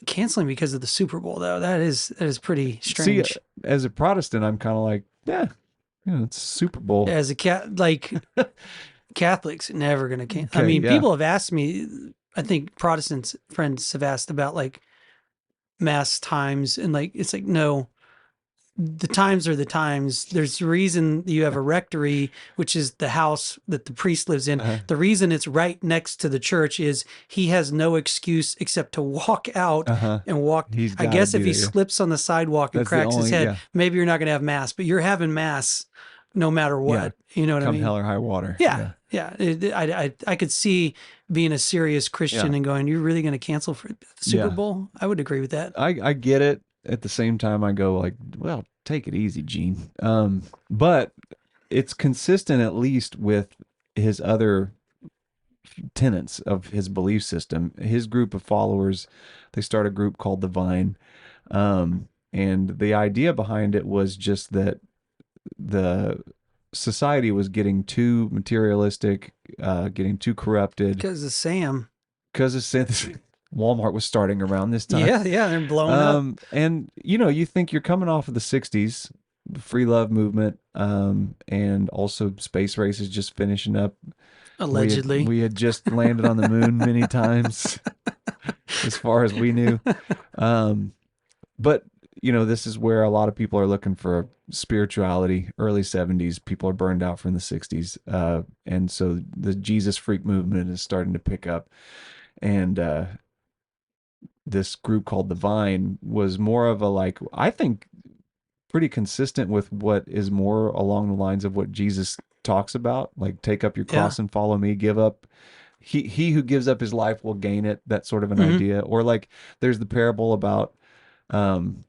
canceling because of the Super Bowl though. That is pretty See, strange. as a Protestant, I'm kind of like, yeah, it's Super Bowl. As a cat, like Catholics never gonna can. I Okay, mean, yeah, people have asked me. I think Protestants friends have asked about like mass times, and like it's like no, the times are the times. There's a reason you have a rectory, which is the house that the priest lives in. uh-huh, The reason it's right next to the church is he has no excuse except to walk out uh-huh. and walk. He's I got to guess if be he there. Yeah, slips on the sidewalk and that's the cracks his only. head, Yeah, maybe you're not going to have mass, but you're having mass no matter yeah. what. You know what I Come mean? hell or high water. Yeah. Yeah, Yeah. I could see being a serious yeah, Christian and going, you're really going to cancel for the Super yeah. Bowl? I would agree with that. I get it. At the same time, I go like, well, take it easy, Gene. But it's consistent at least with his other tenets of his belief system. His group of followers, they start a group called the Vine, and the idea behind it was just that the society was getting too materialistic, getting too corrupted Because of Sam. because of synthesis. Walmart was starting around this time. Yeah. Yeah. They're blowing up. And you think you're coming off of the 60s, the free love movement, and also space races just finishing up. Allegedly. We had just landed on the moon many times, as far as we knew. Um, but this is where a lot of people are looking for spirituality. Early 70s, people are burned out from the 60s, and so the Jesus freak movement is starting to pick up. And this group called the Vine was more of a, like, I think, pretty consistent with what is more along the lines of what Jesus talks about, like take up your Yeah. cross and follow me, give up. He who gives up his life will gain it, that sort of an Hmm. idea. Or like there's the parable about um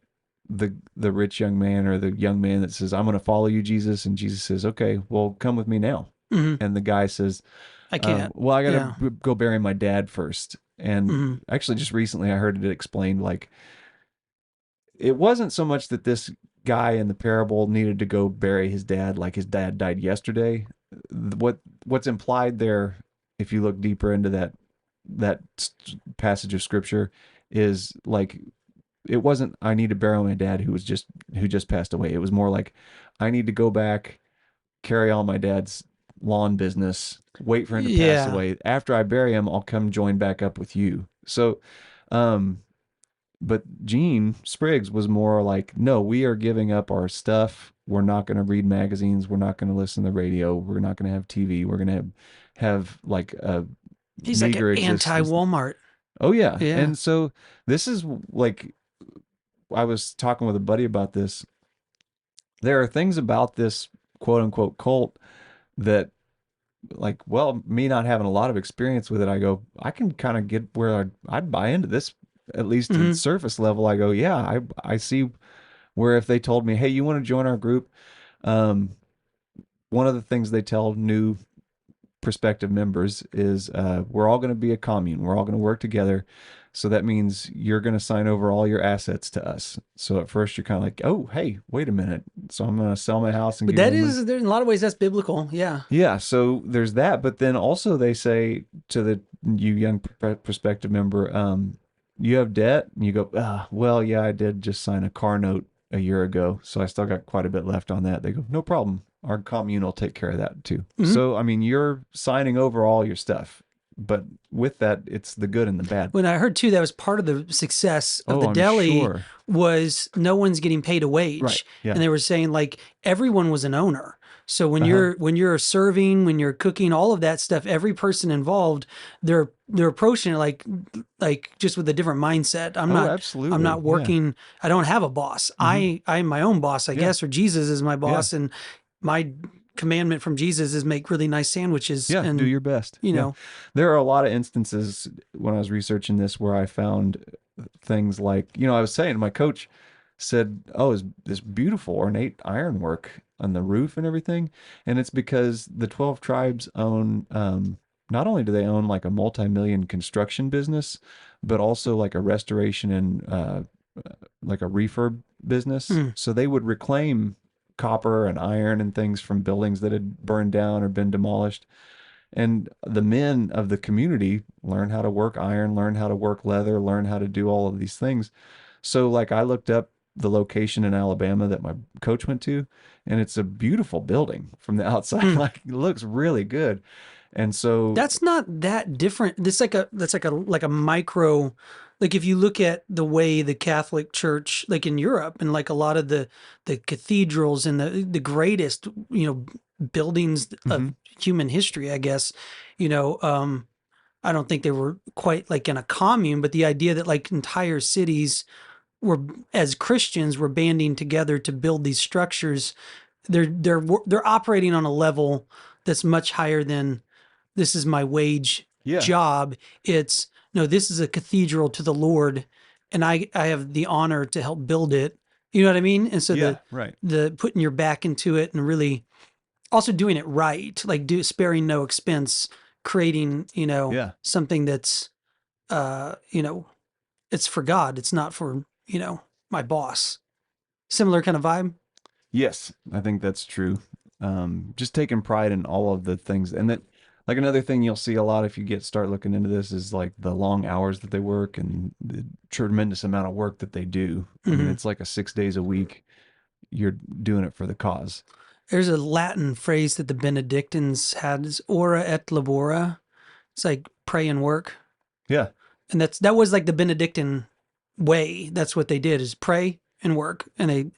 the rich young man, or the young man that says, I'm going to follow you, Jesus, and Jesus says, okay, well, come with me now. Hmm. And the guy says, I can't. well, I got Yeah. to go bury my dad first. And Hmm. actually just recently I heard it explained, like, it wasn't so much that this guy in the parable needed to go bury his dad, like his dad died yesterday. What's implied there, if you look deeper into that passage of scripture, is like, it wasn't, I need to bury my dad who just passed away. It was more like, I need to go back carry on my dad's lawn business, wait for him to pass Yeah. away. After I bury him, I'll come join back up with you. So, um, but Gene Spriggs was more like, no, we are giving up our stuff. We're not going to read magazines. We're not going to listen to the radio. We're not going to have TV. We're going to have like a He's like an meager existence. anti-Walmart. Oh yeah. Yeah. And so this is like, I was talking with a buddy about this. There are things about this quote unquote cult that, like, well, me not having a lot of experience with it, I go, I can kind of get where I'd buy into this, at least at Hmm. surface level. I go, yeah, I see where if they told me, hey, you want to join our group? Um, one of the things they tell new prospective members is we're all going to be a commune. We're all going to work together. So that means you're going to sign over all your assets to us. So at first you're kind of like, oh, hey, wait a minute. So I'm going to sell my house and But give you that the money. is, there in a lot of ways, that's biblical. Yeah. Yeah, so there's that, but then also they say to the you young prospective member, you have debt, and you go, well, yeah, I did just sign a car note a year ago, so I still got quite a bit left on that. They go, no problem, our commune will take care of that too. Hmm. So I mean, you're signing over all your stuff, but with that, it's the good and the bad. When I heard too, that was part of the success of Oh, the I'm deli sure. was no one's getting paid a Right. wage. Yeah. And they were saying like everyone was an owner. So Uh-huh. when you're serving, when you're cooking, all of that stuff, every person involved, they're approaching it like just with a different mindset. Oh, I'm absolutely. not Yeah. working. I don't have a boss. Hmm. I'm my own boss, I Yeah. guess, or Jesus is my Yeah. boss, and my commandment from Jesus is make really nice sandwiches Yeah. Do and your best. you Yeah. know. There are a lot of instances when I was researching this where I found things like, I was saying, my coach said, oh, is this beautiful ornate ironwork on the roof and everything. And it's because the 12 tribes own, not only do they own like a multi-million construction business, but also like a restoration and like a refurb business. Mm. So they would reclaim copper and iron and things from buildings that had burned down or been demolished. And the men of the community learn how to work iron, learn how to work leather, learn how to do all of these things. So, like, I looked up the location in Alabama that my coach went to, and it's a beautiful building from the outside. Mm. Like, it looks really good. And so, That's not that different. That's like a micro, like if you look at the way the Catholic Church, like in Europe, and like a lot of the cathedrals and the greatest buildings of mhm, human history, I guess, you know, I don't think they were quite like in a commune, but the idea that like entire cities were, as Christians, were banding together to build these structures. They're operating on a level that's much higher than this is my wage yeah, job. It's no, this is a cathedral to the Lord, and I have the honor to help build it. You know what I mean? And so yeah, right, the putting your back into it and really also doing it right, like sparing no expense, creating yeah. something that's it's for God. It's not for my boss. Similar kind of vibe. Yes, I think that's true. Just taking pride in all of the things, and that, like, another thing you'll see a lot if you start looking into this is like the long hours that they work and the tremendous amount of work that they do. I mean, Hmm. it's like a 6 days a week. You're doing it for the cause. There's a Latin phrase that the Benedictines had is ora et labora. It's like pray and work. Yeah, And that was like the Benedictine way. That's what they did is pray and work. And it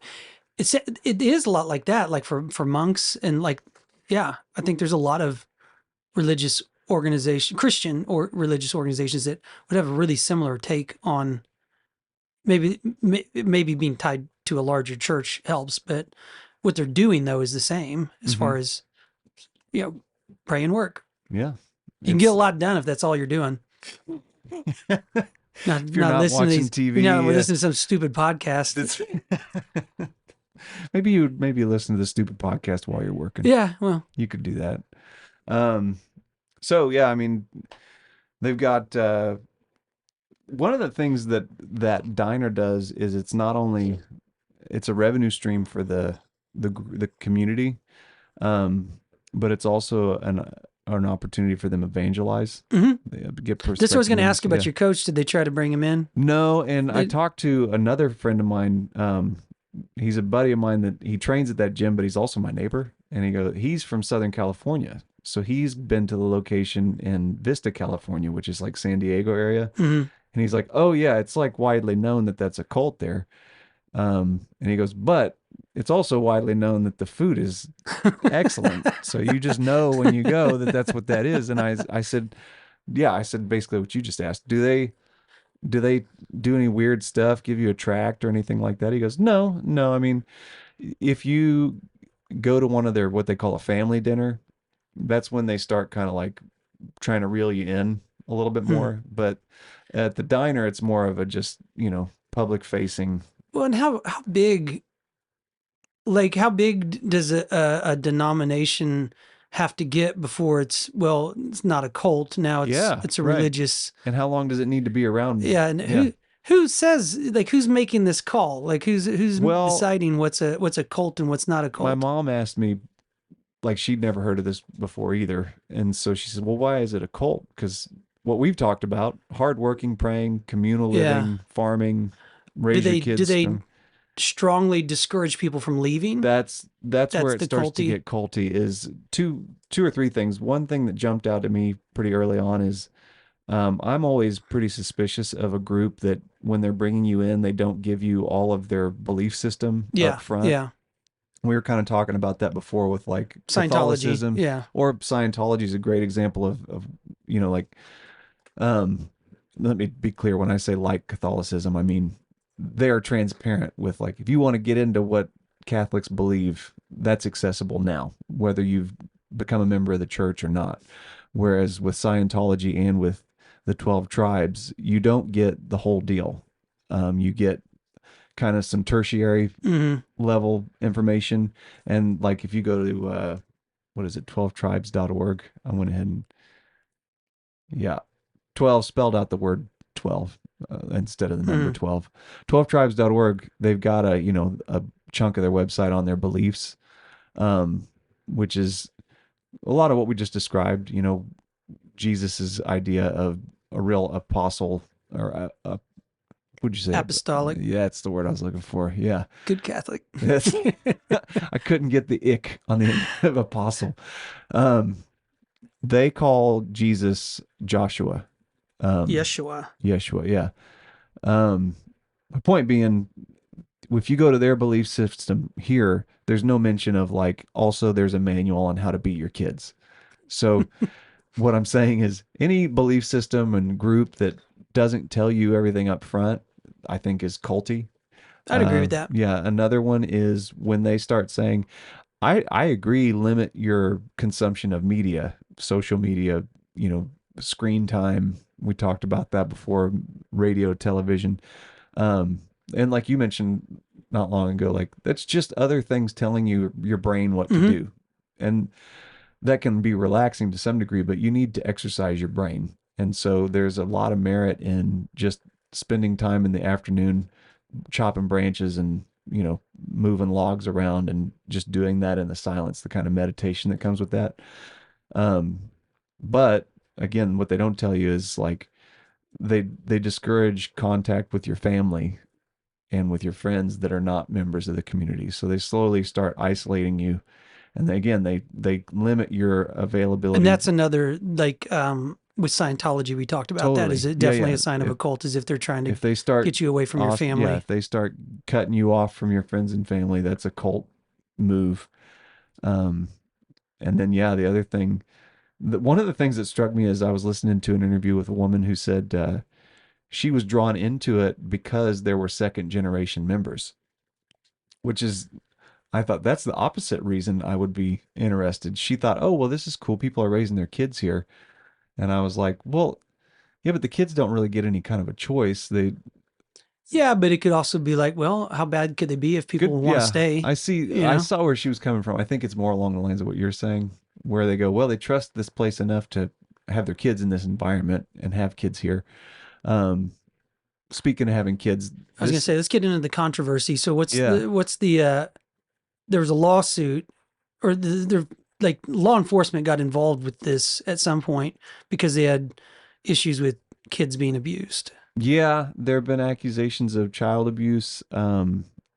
is a lot like that, like for monks and like, yeah, I think there's a lot of religious Christian or religious organizations that would have a really similar take on maybe being tied to a larger church helps, but what they're doing though is the same as hmm, far as, you know, pray and work. yeah. You can get a It's lot done if that's all you're doing. if you're Not not listening to watching these, TV, we're listening to some stupid podcast. it's maybe you listen to the stupid podcast while you're working. Yeah, well, You could do that. Um, so yeah, I mean, they've got one of the things that that diner does is it's not only it's a revenue stream for the community, um, but it's also an opportunity for them to evangelize. hmm They get this I was perspective going to members. ask about Yeah. your coach. Did they try to bring him in? No, and I They, talked to another friend of mine. He's a buddy of mine that he trains at that gym, but he's also my neighbor. And he goes, he's from Southern California. So he's been to the location in Vista, California, which is like San Diego area. Hmm. And he's like, oh, yeah, it's like widely known that that's a cult there. And he goes, but it's also widely known that the food is excellent. So you just know when you go that that's what that is. And I said, yeah, I said basically what you just asked. Do they do any weird stuff, give you a tract or anything like that? He goes, no, no. I mean, if you go to one of their, what they call a family dinner, that's when they start kind of like trying to reel you in a little bit Hmm. more. But at the diner, it's more of a just, public facing. Well, and how big, like how big does a denomination have to get before it's, well, it's not a cult now, Yeah, it's a right. religious. And how long does it need to be around? Yeah, and Yeah. who says, like, who's making this call? Like who's Well, deciding what's a cult and what's not a my cult? mom asked me, like, she'd never heard of this before either. And so she said, well, why is it a cult? Because what we've talked about, hardworking, praying, communal Yeah. living, farming, Do raise your they kids strong. strongly discourage people from leaving? That's where That's it the starts to culty. get culty is two or three things. One thing that jumped out to me pretty early on is I'm always pretty suspicious of a group that when they're bringing you in, they don't give you all of their belief system up Yeah, front. yeah. We were kind of talking about that before with like Scientology. Catholicism, Yeah. or Scientology is a great example of like um let me be clear, when I say like Catholicism, I mean they're transparent with, like, if you want to get into what Catholics believe, that's accessible now, whether you've become a member of the church or not. Whereas with Scientology and with the 12 tribes, you don't get the whole deal. You get kind of some tertiary Hmm. level information. And like if you go to, what is it, 12tribes.org, I went ahead and, yeah, 12 spelled out the word 12 instead of the number Hmm. 12. 12tribes.org, they've got a chunk of their website on their beliefs, which is a lot of what we just described, Jesus's idea of a real apostle, or would you say? Apostolic. Yeah, that's the word I was looking for. Yeah. Good Catholic. Yes. I couldn't get the ick on the end of apostle. Um, they call Jesus Joshua. Um, Yeshua. Yeshua, yeah. Um, my point being, if you go to their belief system here, there's no mention of, like, also there's a manual on how to beat your kids. So what I'm saying is any belief system and group that doesn't tell you everything up front, I think is culty. I'd agree with that. Yeah, another one is when they start saying, I agree, limit your consumption of media, social media, screen time. We talked about that before, radio, television. Um, and like you mentioned not long ago, like that's just other things telling you your brain what to Hmm. do. And that can be relaxing to some degree, but you need to exercise your brain. And so there's a lot of merit in just spending time in the afternoon chopping branches and, moving logs around and just doing that in the silence, the kind of meditation that comes with that. Um, but again, what they don't tell you is, like, they discourage contact with your family and with your friends that are not members of the community. So they slowly start isolating you. And again, they limit your And availability. that's another, like, with Scientology, we talked about that. Is Totally. it Yeah, definitely yeah. a sign of a cult? Is if they're trying to If they start get you away from your off, yeah, family. if they start cutting you off from your friends and family, that's a cult move. Um, and then, yeah, the other thing, one of the things that struck me is I was listening to an interview with a woman who said she was drawn into it because there were second generation members, which is, I thought that's the opposite reason I would be interested. She thought, oh, well, this is cool. People are raising their kids here. And I was like, well, yeah, but the kids don't really get any kind of a choice. They Yeah, but it could also be like, well, how bad could they be if people could, want to yeah, stay? I see. You I know, saw where she was coming from. I think it's more along the lines of what you're saying, where they go, well, they trust this place enough to have their kids in this environment and have kids here. Um, Speaking of having kids, I was gonna this, say, let's get into the controversy. So yeah, what's the there was a lawsuit, or the like law enforcement got involved with this at some point because they had issues with kids being abused. yeah, there have been accusations of child abuse.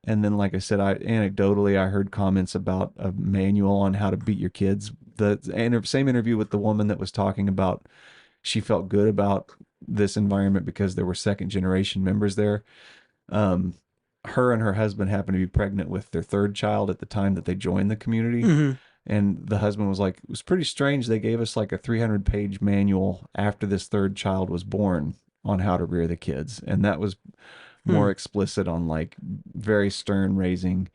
And then, like I said, I anecdotally I heard comments about a manual on how to beat your kids. The same interview with the woman that was talking about she felt good about this environment because there were second generation members there. Um, her and her husband happened to be pregnant with their third child at the time that they joined the community. Hmm. And the husband was like, it was pretty strange. They gave us like a 300-page manual after this third child was born on how to rear the kids. And that was Hmm. more explicit on like very stern raising.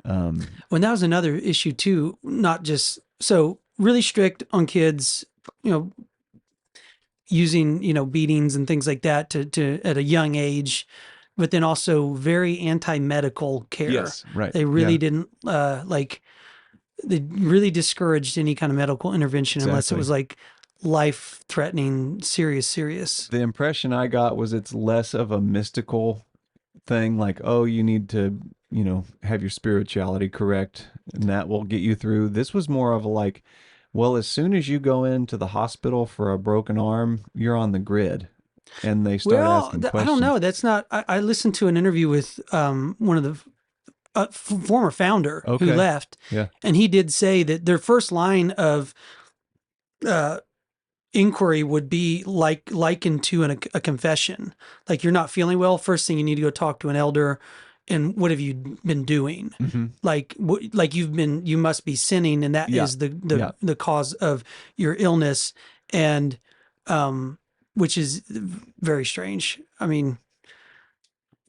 When that was another issue too, not just so really strict on kids, you know, using, beatings and things like that to at a young age, but then also very anti-medical care. Yes, right. They really Yeah, didn't they really discouraged any kind of medical intervention unless it exactly. was like life threatening, serious. The impression I got was it's less of a mystical thing, like, oh, you need to, have your spirituality correct and that will get you through. This was more of a like, well, as soon as you go into the hospital for a broken arm, you're on the grid. And they start Well, asking I don't know. questions. That's not. I listened to an interview with one of the former founder who Okay. left, Yeah. and he did say that their first line of uh, inquiry would be likened to a confession. Like you're not feeling well. First thing you need to go talk to an elder. And what have you been doing? Hmm. Like you must be sinning, and that Yeah. is the Yeah. the cause of your illness, and which is very strange. I mean,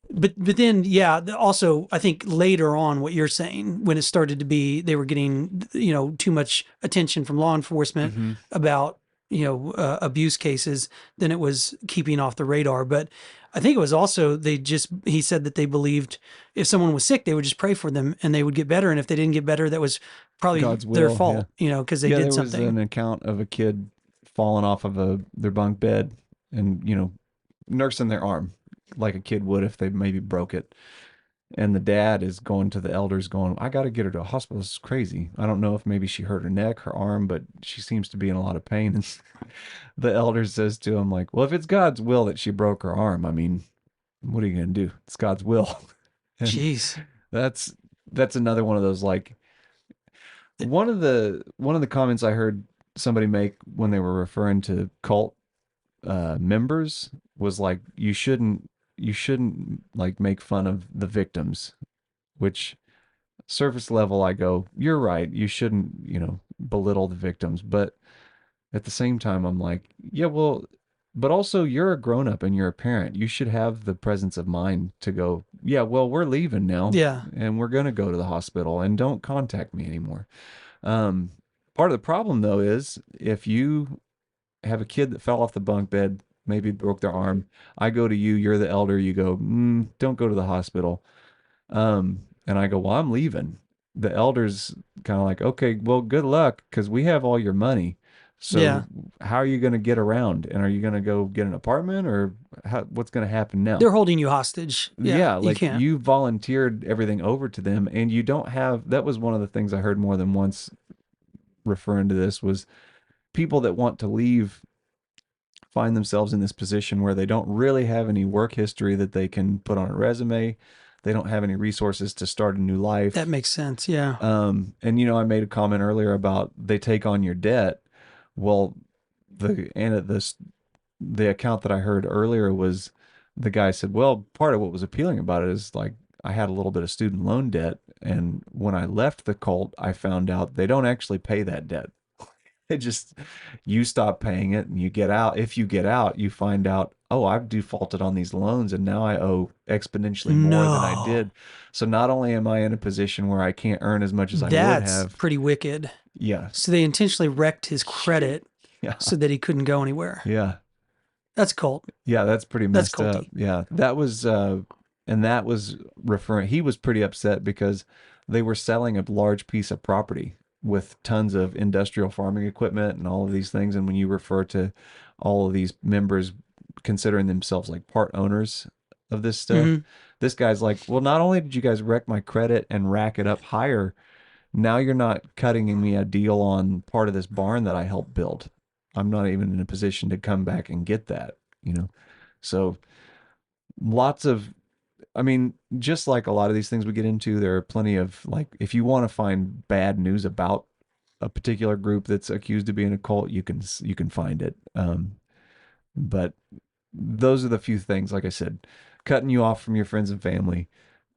but then yeah, also I think later on what you're saying when it started to be they were getting too much attention from law enforcement Hmm. about abuse cases, then it was keeping off the radar. But I think it was also he said that they believed if someone was sick they would just pray for them and they would get better, and if they didn't get better that was probably God's their will. Yeah. fault, because they Yeah. did There was something. an account of a kid falling off of their bunk bed and, nursing their arm like a kid would if they maybe broke it. And the dad is going to the elders going, I got to get her to a hospital. This is crazy. I don't know if maybe she hurt her neck, her arm, but she seems to be in a lot of pain. And the elder says to him, like, well, if it's God's will that she broke her arm, I mean, what are you going to do? It's God's will. And Jeez. that's another one of those like one of the comments I heard somebody make when they were referring to cult members was like you shouldn't like make fun of the victims, which surface level I go, you're right, you shouldn't, belittle the victims, but at the same time I'm like, yeah, well, but also you're a grown up and you're a parent. You should have the presence of mind to go, yeah, well, we're leaving now Yeah. and we're going to go to the hospital and don't contact me anymore. Um, Part of the problem though is if you have a kid that fell off the bunk bed, maybe broke their arm, I go to you, you're the elder, you go, don't go to the hospital. And I go, well, I'm leaving. The elder's kind of like, okay, well, good luck because we have all your money. Yeah. So how are you going to get around? And are you going to go get an apartment or what's going to happen now? They're holding you hostage. Yeah, Yeah, you like can't. you volunteered everything over to them and you don't have, that was one of the things I heard more than once referring to this was people that want to leave find themselves in this position where they don't really have any work history that they can put on a resume. They don't have any resources to start a new That life. makes sense. Yeah. And I made a comment earlier about they take on your debt. Well, the account that I heard earlier was the guy said, well, part of what was appealing about it is like I had a little bit of student loan debt, and when I left the cult, I found out they don't actually pay that debt. It just you stop paying it and you get out. If you get out, you find out, oh, I've defaulted on these loans and now I owe exponentially more than I No. did. So not only am I in a position where I can't earn as much as I would That's have, pretty wicked. yeah, So they intentionally wrecked his credit yeah, so that he couldn't go anywhere. yeah, That's cult. yeah, that's pretty That's messed up. culty. Yeah, and that was referring, he was pretty upset because they were selling a large piece of property with tons of industrial farming equipment and all of these things. And when you refer to all of these members considering themselves like part owners of this stuff, Hmm. this guy's like, well, not only did you guys wreck my credit and rack it up higher, now you're not cutting me a deal on part of this barn that I helped build. I'm not even in a position to come back and get that, you know? So lots of I mean, just like a lot of these things we get into, there are plenty of like, if you want to find bad news about a particular group that's accused of being a cult, you can find it. But those are the few things, like I said, cutting you off from your friends and family,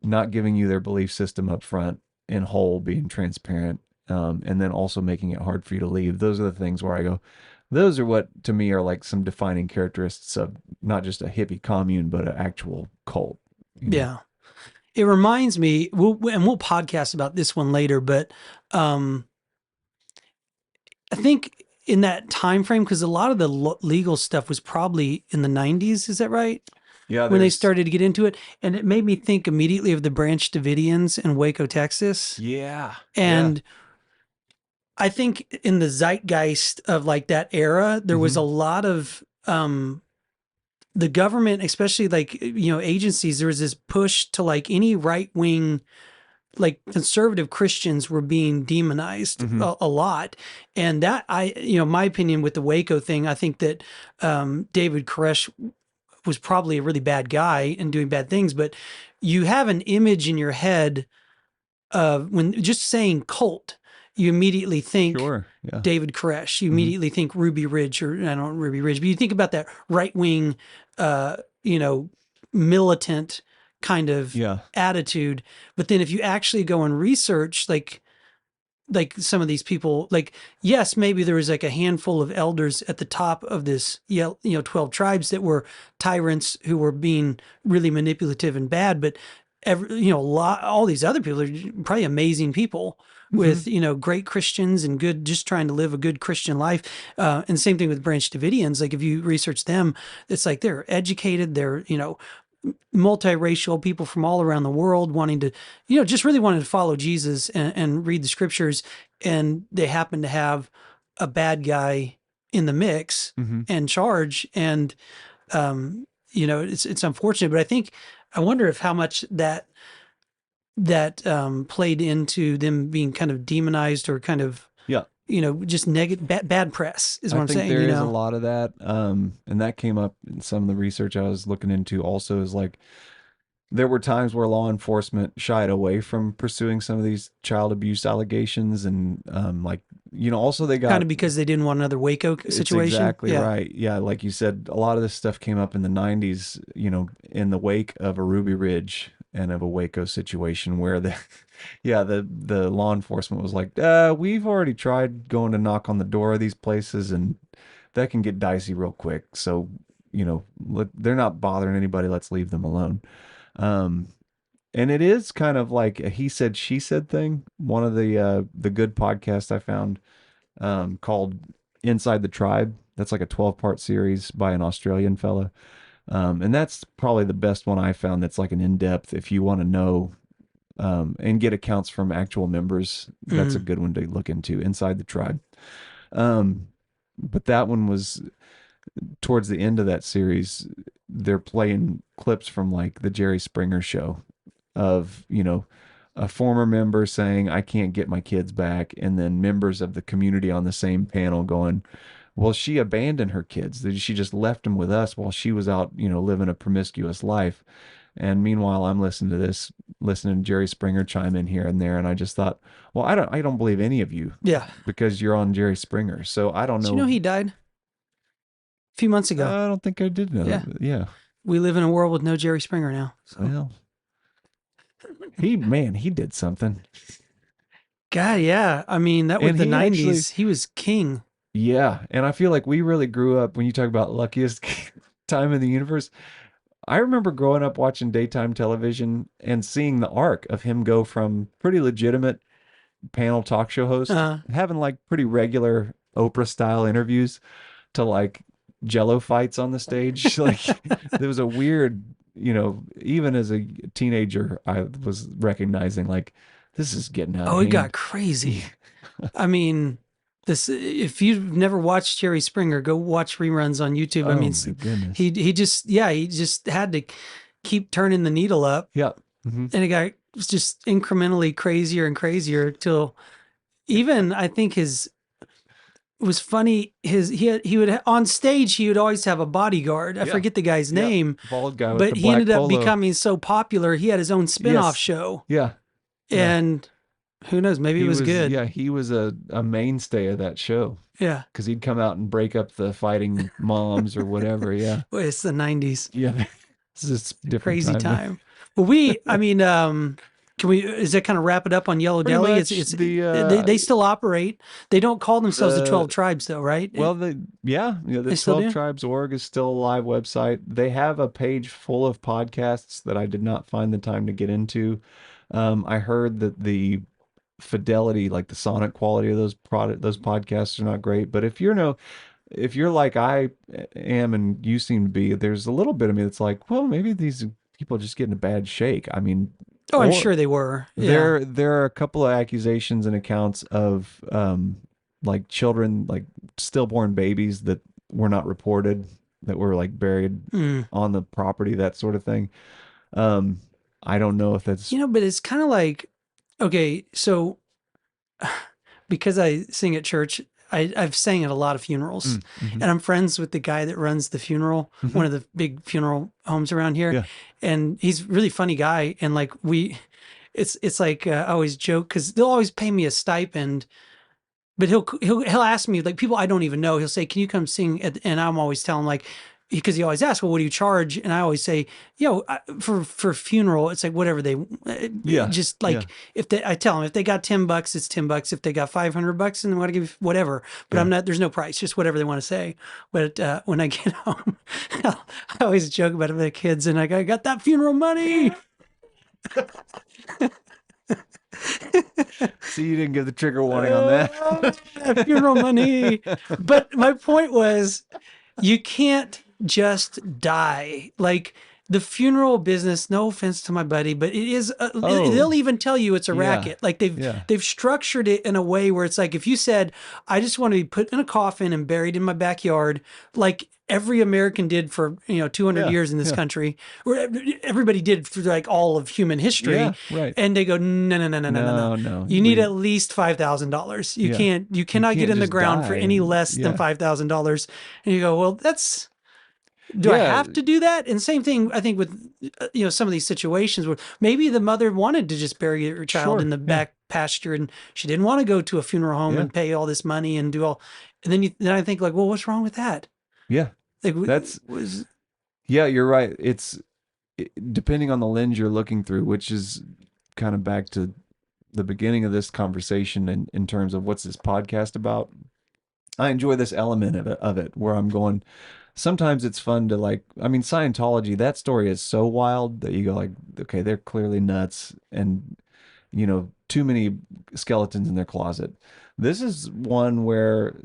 not giving you their belief system up front in whole, being transparent, and then also making it hard for you to leave. Those are the things where I go, those are what to me are like some defining characteristics of not just a hippie commune, but an actual cult, you know? Yeah. It reminds me, we'll podcast about this one later, but um, I think in that time frame, because a lot of the legal stuff was probably in the 90s. Is that right? Yeah, When they there's, started to get into it. And it made me think immediately of the Branch Davidians in Waco, Texas. yeah, yeah. And I think in the zeitgeist of like that era, there was a Hmm. lot of the government, especially like, agencies, there was this push to like any right wing, like conservative Christians were being demonized Hmm. a lot. And that my opinion with the Waco thing, I think that David Koresh was probably a really bad guy and doing bad things, but you have an image in your head when just saying cult, you immediately think Sure. Yeah. David Koresh. You Hmm. immediately think Ruby Ridge, or I don't know Ruby Ridge, but you think about that right wing, uh, you know, militant kind of Yeah. attitude. But then if you actually go and research, like some of these people, like yes, maybe there was like a handful of elders at the top of this 12 tribes that were tyrants who were being really manipulative and bad, but a lot, all these other people are probably amazing people Hmm. with great Christians and good, just trying to live a good Christian life. And same thing with Branch Davidians. Like if you research them, it's like they're educated, they're multiracial people from all around the world wanting to, just really wanted to follow Jesus and read the scriptures. And they happen to have a bad guy in the mix Hmm. and charge. And, it's unfortunate, but I wonder if how much that played into them being kind of demonized or kind of, Yeah. just negative, bad press is I what I'm think saying, there is a lot of that. And that came up in some of the research I was looking into also is like there were times where law enforcement shied away from pursuing some of these child abuse allegations. And like, also they kind got, of because they didn't want another Waco it's situation. exactly Yeah. right. Yeah. Like you said, a lot of this stuff came up in the 90s, in the wake of a Ruby Ridge and of a Waco situation where yeah, the law enforcement was like, we've already tried going to knock on the door of these places, and that can get dicey real quick. So, they're not bothering anybody. Let's leave them alone. Um, and it is kind of like a he said, she said thing. One of the good podcasts I found, called Inside the Tribe. That's like a 12-part series by an Australian fella. And that's probably the best one I found that's like an in-depth, if you want to know, and get accounts from actual members. That's a Mhm. good one to look into, Inside the Tribe. Um, but that one was towards the end of that series. They're playing clips from like the Jerry Springer show of, a former member saying, I can't get my kids back. And then members of the community on the same panel going, well, she abandoned her kids. She just left them with us while she was out, living a promiscuous life. And meanwhile, I'm listening to Jerry Springer chime in here and there, and I just thought, well, I don't believe any of you Yeah. because you're on Jerry Springer. So I don't Did you know know. he died a few months ago? I don't think I did know Yeah. that. Yeah. We live in a world with no Jerry Springer now. So, Well, he did something. God, yeah. I mean, that was And the he actually, 90s. He was king. yeah. And I feel like we really grew up when you talk about luckiest time in the universe. I remember growing up watching daytime television and seeing the arc of him go from pretty legitimate panel talk show host, Uh, having like pretty regular Oprah style interviews, to like jello fights on the stage. Like there was a weird, even as a teenager, I was recognizing like this is getting out of oh, it got hand. crazy. I mean, this if you've never watched Jerry Springer, go watch reruns on YouTube. I Oh mean, my goodness. he just had to keep turning the needle up, Yeah. Hmm. and it got just incrementally crazier and crazier till even I think his was funny. He would on stage he would always have a bodyguard. I Yeah. forget the guy's Yeah. name, Bald guy with but the he ended black up polo. becoming so popular. He had his own spin-off Yes. show, Yeah. Yeah. and who knows? Maybe it He was was, good. yeah, he was a mainstay of that show Yeah. because he'd come out and break up the fighting moms or whatever. Yeah. Well, it's the '90s. Yeah. This is a different Crazy time. time. Well, I mean, can we? Is that kind of wrap it up on Yellow Pretty Deli? much They still operate. They don't call themselves the the 12 Tribes, though, right? well the yeah, the They still 12 do. Tribes org is still a live website. They have a page full of podcasts that I did not find the time to get into. I heard that the fidelity, like the sonic quality of those podcasts are not great. But if you're like I am and you seem to be, there's a little bit of me that's like, well, maybe these people are just getting a bad shake. I mean, Oh, I'm or sure they were. Yeah. there are a couple of accusations and accounts of like children, like stillborn babies that were not reported, that were like buried Mm. on the property, that sort of thing. Um, I don't know if that's But it's kind of like, okay, so because I sing at church, I've sang at a lot of funerals, mhm. and I'm friends with the guy that runs the funeral, one Mhm. of the big funeral homes around here, Yeah. and he's a really funny guy. And like it's like I always joke because they'll always pay me a stipend, but he'll ask me like people I don't even know. He'll say, "Can you come sing?" And I'm always telling like because he always asks, "Well, what do you charge?" And I always say, for funeral, it's like whatever they Yeah. just Yeah. like if they I tell them if they got $10, it's $10. If they got $500, and they want to give whatever, but Yeah. I'm not. There's no price, just whatever they want to say. But when I get home, I always joke about it with the kids, and I got that funeral money. See, you didn't give the trigger warning on that. Funeral money. But my point was, you can't just die. Like the funeral business, no offense to my buddy, but it is Oh, they'll even tell you it's a yeah. racket. Like Yeah. they've structured it in a way where it's like if you said, I just want to be put in a coffin and buried in my backyard, like every American did for 200 Yeah. years in this Yeah. country, or everybody did for like all of human history, Yeah. Right. and they go, no, no, no, no, no, no, no. No, no. You need at least $5,000. Yeah. You You cannot get can't in the just ground for die. any less than Yeah. $5,000. And you go, well, do I Yeah. have to do that? And same thing, I think with, some of these situations where maybe the mother wanted to just bury her child in Sure. the Yeah. back pasture and she didn't want to go to a funeral home Yeah. and pay all this money and do all, and then I think like, well, what's wrong with that? Yeah. Like That's, was, yeah, you're right. Depending on the lens you're looking through, which is kind of back to the beginning of this conversation in terms of what's this podcast about. I enjoy this element of it where I'm going, sometimes it's fun to like, I mean, Scientology, that story is so wild that you go like, okay, they're clearly nuts and, too many skeletons in their closet. This is one where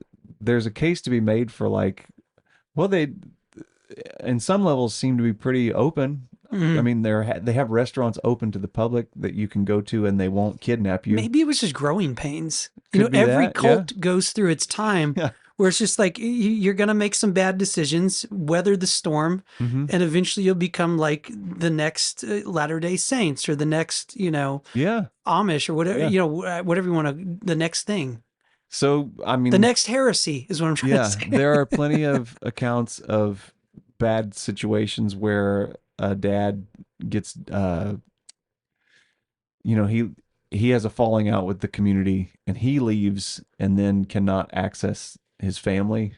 there's a case to be made for like, well, they, in some levels seem to be pretty open. I mm, mean, they have restaurants open to the public that you can go to and they won't kidnap you. maybe it was just growing pains. Could be Every that. Yeah. cult goes through its time Yeah. where it's just like you're going to make some bad decisions, weather the storm, Hmm. and eventually you'll become like the next Latter-day Saints or the next, Yeah. Amish or whatever, Yeah. whatever you want to, the next thing. So, I The mean, next heresy is what I'm trying to yeah, say. there are plenty of accounts of bad situations where a dad gets, he has a falling out with the community and he leaves and then cannot access his family.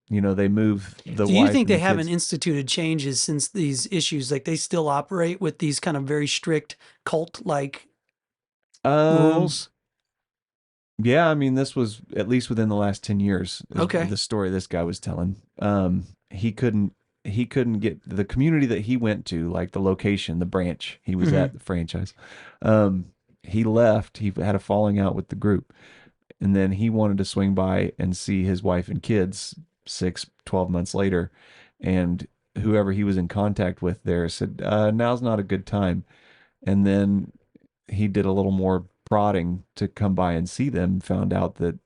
They move the Do you wife think and they the haven't kids. instituted changes since these issues? Like they still operate with these kind of very strict cult-like Um, rules? yeah, I mean, this was at least within the last 10 years is Okay. the story this guy was telling. He couldn't get the community that he went to, like the location, the branch he was Hmm. at, the franchise. Um, he left. He had a falling out with the group, and then he wanted to swing by and see his wife and kids 12 months later. And whoever he was in contact with there said, now's not a good time. And then he did a little more prodding to come by and see them, found out that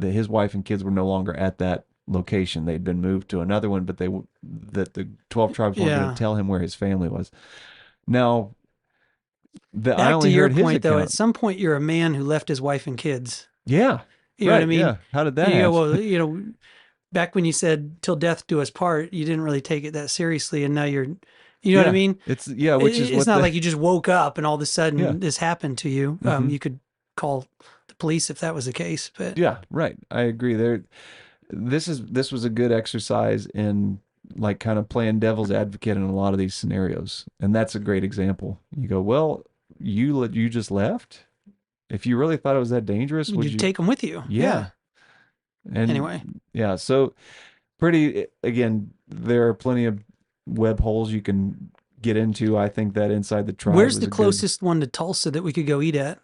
his wife and kids were no longer at that location. They'd been moved to another one, but that the 12 tribes weren't going to Yeah. tell him where his family was. Now, I Back to only your heard his point, though, at account. some point you're a man who left his wife and kids. Yeah. You know what I Right. mean? Yeah. How did And that you go, happen? well, back when you said "till death do us part," you didn't really take it that seriously, and now you know what I Yeah. mean? Which is It's what not the like you just woke up and all of a yeah. sudden this happened to you. Hmm. You could call the police if that was the case, but Yeah. Right. I agree. This was a good exercise in like kind of playing devil's advocate in a lot of these scenarios, and that's a great example. You go, well, you just left. If you really thought it was that dangerous, would you you? take them with you. Yeah. Yeah. And Anyway, yeah, so pretty again, there are plenty of web holes you can get into. I think that Inside the Tribe where's was the a good closest one to Tulsa that we could go eat at?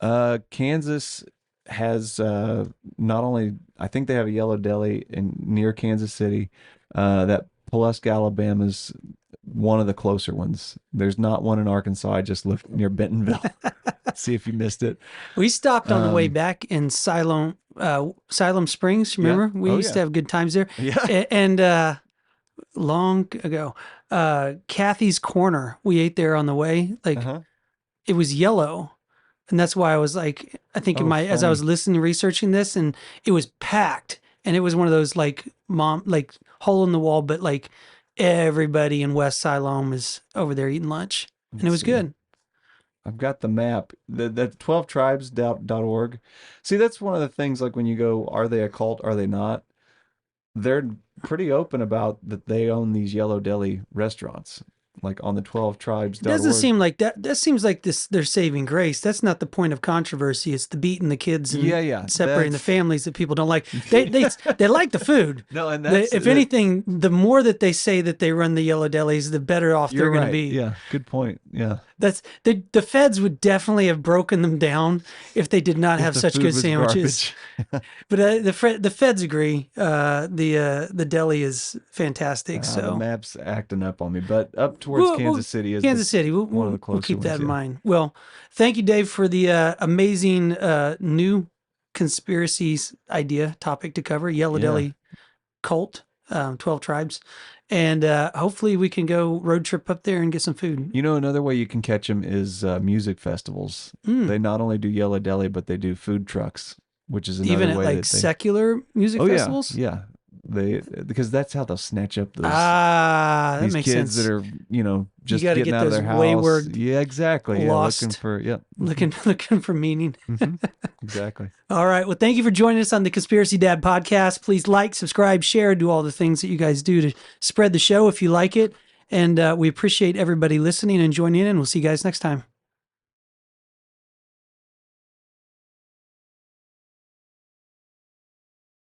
Kansas has not only I think they have a Yellow Deli in near Kansas City. That Pulaski, Alabama is one of the closer ones. There's not one in Arkansas. I just looked near Bentonville. See if you missed it. We stopped on the way Um, back in Siloam Springs. yeah. Remember, we Oh used to yeah. have good times there. Yeah. And long ago, Kathy's Corner. We ate there on the way. Like Uh-huh. it was yellow, and that's why I was like, I think in Oh, my as I was funny. listening, researching this, and it was packed, and it was one of those like hole in the wall, but like everybody in West Siloam is over there eating lunch, and it Let's was see. good. I've got the map. The 12tribes.org. See, that's one of the things like when you go, are they a cult? Are they not? They're pretty open about that they own these Yellow Deli restaurants, like on the It doesn't 12tribes.org. seem like that. That seems like this. They're saving grace. That's not the point of controversy. It's the beating the kids and Yeah, yeah. separating the That's families that people don't like. They like the food. no, and that's If that anything, the more that they say that they run the yellow delis, the better off you're they're going to right. be. Yeah, good point. Yeah. That's the feds would definitely have broken them down if they did not If have the such food good was sandwiches. garbage. But the feds agree. The deli is fantastic. The So map's acting up on me, but up towards we'll Kansas City is Kansas City. one of the We'll closer keep that ones. in Yeah. mind. Well, thank you, Dave, for the amazing new conspiracies idea topic to cover. Yellow Yeah. Deli cult, 12 tribes, and hopefully we can go road trip up there and get some food. You know, another way you can catch them is music festivals. Mm. They not only do Yellow Deli, but they do food trucks, which is Even another at way like that they. secular music Oh yeah, festivals. yeah. They because that's how they'll snatch up That these makes kids sense. that are You just got to getting get out of those their house. wayward, Yeah, exactly. Yeah, looking lost, for yeah, looking for meaning. exactly. All right. Well, thank you for joining us on the Conspiracy Dad podcast. Please like, subscribe, share, do all the things that you guys do to spread the show if you like it. And we appreciate everybody listening and joining in. We'll see you guys next time.